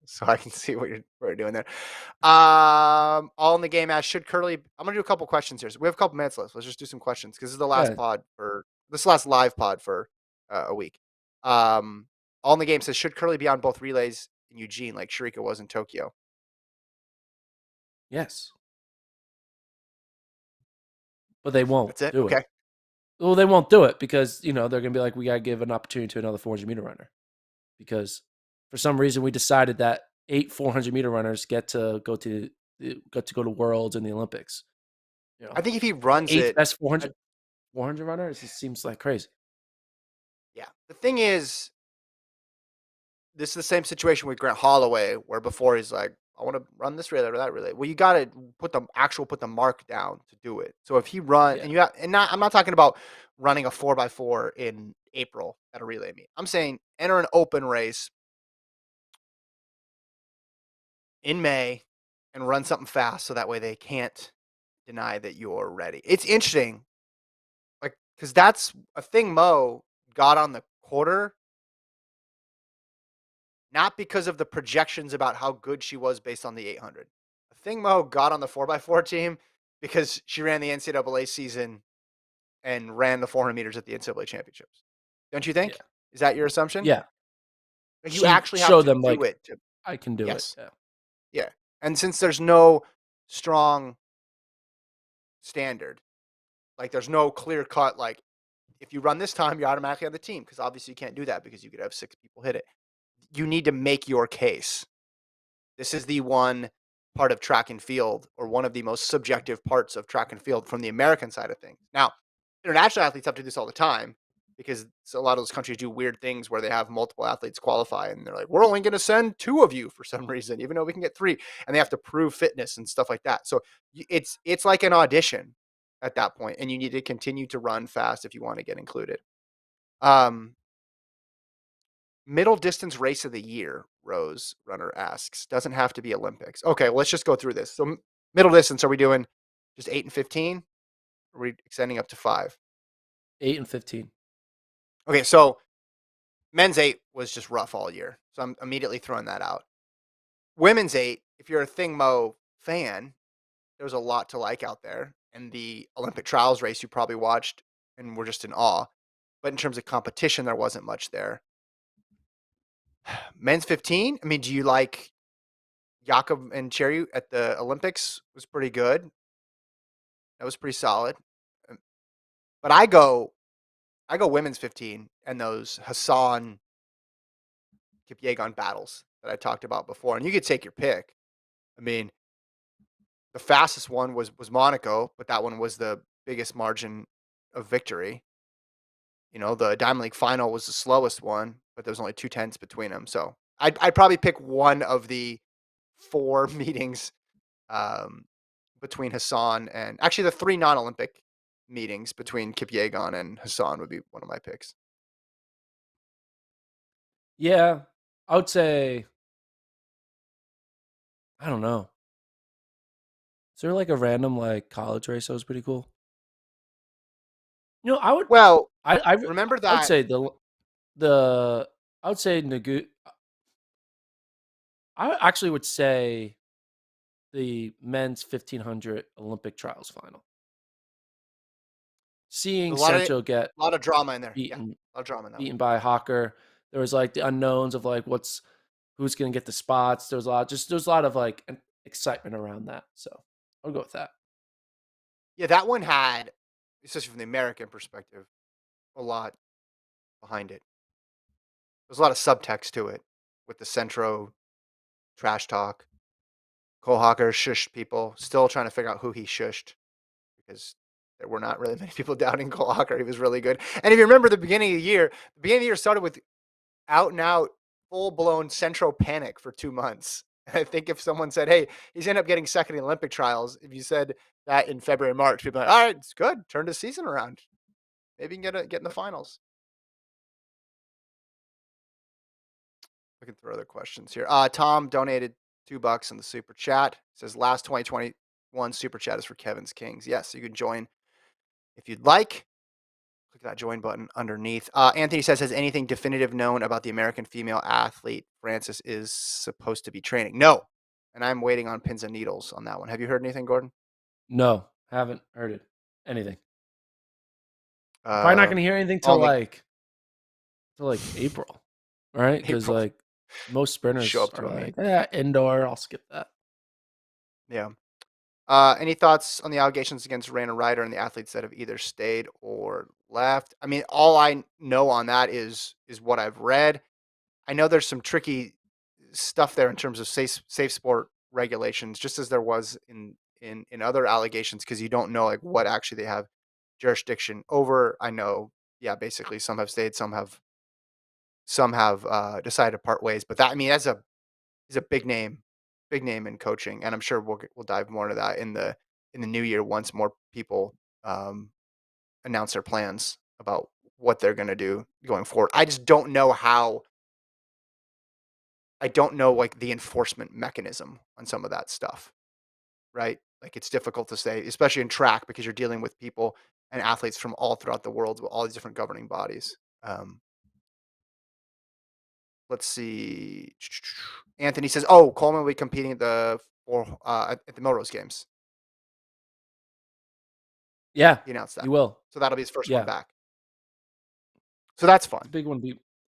So I can see what you're doing there. All in the game as should Curly. I'm gonna do a couple questions here. So we have a couple minutes left. Let's just do some questions because this is the last Yeah. pod for this last live pod for a week. Um, all in the game says should Curly be on both relays in Eugene like Sharika was in Tokyo? Yes. But they won't That's it. do it. Okay. Well, they won't do it because, they're going to be like, we got to give an opportunity to another 400-meter runner. Because for some reason we decided that 8 400-meter runners get to go to Worlds and the Olympics. I think if he The runs eighth it, best I, 400 runner, it just seems like crazy. yeah. The thing is, this is the same situation with Grant Holloway, where before he's like, I want to run this relay or that relay. Well, you got to put the mark down to do it. So if he run Yeah. and you have, and not, I'm not talking about running a 4x4 in April at a relay meet. I'm saying enter an open race in May and run something fast so that way they can't deny that you're ready. It's interesting, like, because that's a thing Mo got on the quarter, not because of the projections about how good she was based on the 800. A thing Mo got on the 4x4 team because she ran the NCAA season and ran the 400 meters at the NCAA championships. Don't you Yeah. think? Is that your assumption? Yeah. Like, you She actually have showed to them, do like, it to. I can do it. Yes. Yeah. Yeah. And since there's no strong standard, like, there's no clear cut, like, if you run this time, you're automatically on the team because obviously you can't do that because you could have 6 people hit it. You need to make your case. This is the one part of track and field, or one of the most subjective parts of track and field from the American side of things. Now, international athletes have to do this all the time because a lot of those countries do weird things where they have multiple athletes qualify and they're like, we're only going to send 2 of you for some reason, even though we can get 3, and they have to prove fitness and stuff like that. So it's like an audition at that point, and you need to continue to run fast if you want to get included. Um, Middle distance race of the year, Rose Runner asks. Doesn't have to be Olympics. Okay, well, let's just go through this. So, middle distance, are we doing just 8 and 15? Or are we extending up to 5? 8 and 15. Okay, so men's 8 was just rough all year. So I'm immediately throwing that out. Women's 8, if you're a Thing Mo fan, there's a lot to like out there. And the Olympic trials race you probably watched and were just in awe. But in terms of competition, there wasn't much there. Men's 15, I mean, do you like Jakob and Cherry at the Olympics? Was pretty good. That was pretty solid. Um, But I go women's 15 and those Hassan Kipyegon battles that I talked about before. And you could take your pick. I mean, the fastest one was Monaco, but that one was the biggest margin of victory. The Diamond League final was the slowest one, but there was only 2 tenths between them. So I'd probably pick one of the 4 meetings, um, between Hassan and actually the 3 non-Olympic meetings between Kipyegon and Hassan would be one of my picks. Yeah. I would say, I don't know. Is there like a random like college race that was pretty cool? I would Well, I remember I would that. say the I would say Nagu I actually would say the men's 1500 Olympic trials final. A Seeing lot of Central get lot of drama in there. Yeah, beaten a lot of drama in that one. beaten by Hawker, there was like the unknowns of like who's gonna get the spots. There was a lot of like excitement around that. So I'll go with that. Yeah, that one had, especially from the American perspective, a lot behind it. There's a lot of subtext to it with the Centro trash talk. Cole Hawker shushed people, still trying to figure out who he shushed because there were not really many people doubting Cole Hawker. He was really good. And if you remember the beginning of the year started with out and out, full blown Centro panic for 2 months. I think if someone said, "Hey, he's ended up getting second in the Olympic trials," if you said that in February, March, people are like, "All right, it's good. Turn the season around. Maybe you can get in the finals." Looking through other questions here. Tom donated $2 in the super chat. Says last 2021 super chat is for Kevin's Kings. Yes, you can join if you'd like. Click that join button underneath. Anthony says, has anything definitive known about the American female athlete Francis is supposed to be training? No. And I'm waiting on pins and needles on that one. Have you heard anything, Gordon? No, haven't heard it. Anything. We're probably not Uh, gonna hear anything till only like April, right? Because April. like most Show sprinters up are to a like, meet. indoor. I'll skip that. Yeah. Any thoughts on the allegations against Raina Ryder and the athletes that have either stayed or left? I mean, all I know on that is what I've read. I know there's some tricky stuff there in terms of safe sport regulations, just as there was in other allegations, because you don't know like what actually they have jurisdiction over. I know, yeah, basically some have stayed, some have decided to part ways. But that, I mean, that's a he's a big name in coaching, and I'm sure we'll dive more into that in the new year once more people um, announce their plans about what they're going to do going forward. I just don't know how. I don't know like the enforcement mechanism on some of that stuff, right? Like, it's difficult to say, especially in track, because you're dealing with people and athletes from all throughout the world with all these different governing bodies. Let's see. Anthony says, "Oh, Coleman will be competing at the Melrose Games." Yeah, He announced he that, will. so that'll be his first one Yeah, back. So that's it's a fun. big one.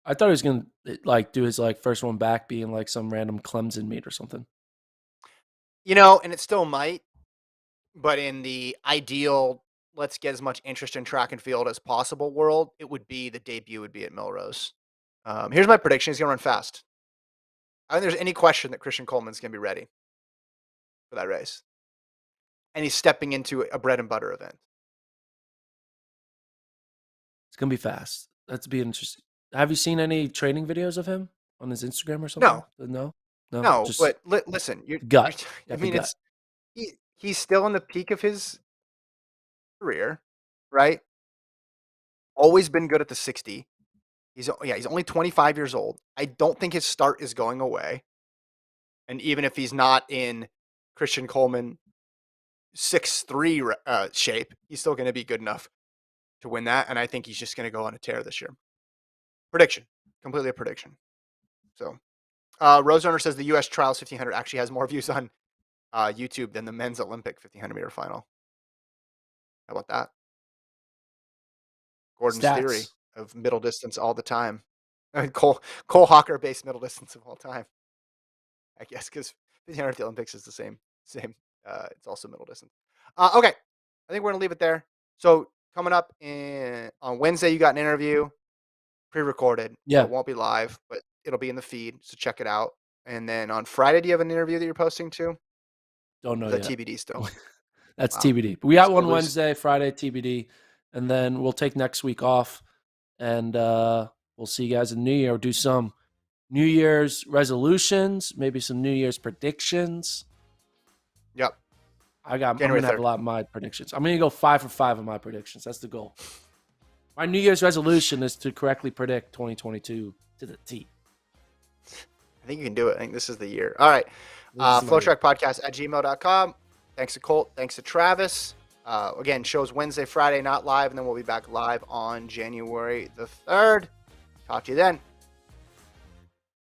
I thought he was gonna like do his like first one back being like some random Clemson meet or something. And it still might, but in the ideal, let's get as much interest in track and field as possible world, it would be the debut would be at Melrose. Here's my prediction: he's gonna run fast. I don't think there's any question that Christian Coleman's gonna be ready for that race, and he's stepping into a bread and butter event. It's gonna be fast. That's be interesting. Have you seen any training videos of him on his Instagram or something? No, No, no, no, just but listen, you're. gut. I Got the mean, gut. he's still in the peak of his career, right? Always been good at the 60. He's only 25 years old. I don't think his start is going away. And even if he's not in Christian Coleman 6'3" shape, he's still going to be good enough to win that. And I think he's just going to go on a tear this year. Prediction, completely a prediction. So, Rose Runner says the U.S. Trials 1500 actually has more views on YouTube than the men's Olympic 1500 meter final. How about that? Gordon's theory Stats. of middle distance all the time. Cole Hawker based middle distance of all time, I guess, because 1500 at the Olympics is the same. It's also middle distance. Okay, I think we're gonna leave it there. So coming up on Wednesday, you got an interview pre-recorded, so Yeah, it won't be live, but it'll be in the feed. So check it out. And then on Friday, do you have an interview that you're posting to? Or don't know is that yet. TBD still? That's Wow, TBD. But we got still one lose. Wednesday, Friday TBD, and then we'll take next week off, and we'll see you guys in the New Year. We'll do some New Year's resolutions, maybe some New Year's predictions. Yep, I'm January gonna have a 3rd. lot of my predictions. I'm gonna go 5 for 5 of my predictions. That's the goal. My New Year's resolution is to correctly predict 2022 to the T. I think you can do it. I think this is the year. All right. This is my year. FloTrackPodcast@gmail.com. Thanks to Colt. Thanks to Travis. Again, shows Wednesday, Friday, not live, and then we'll be back live on January the 3rd. Talk to you then.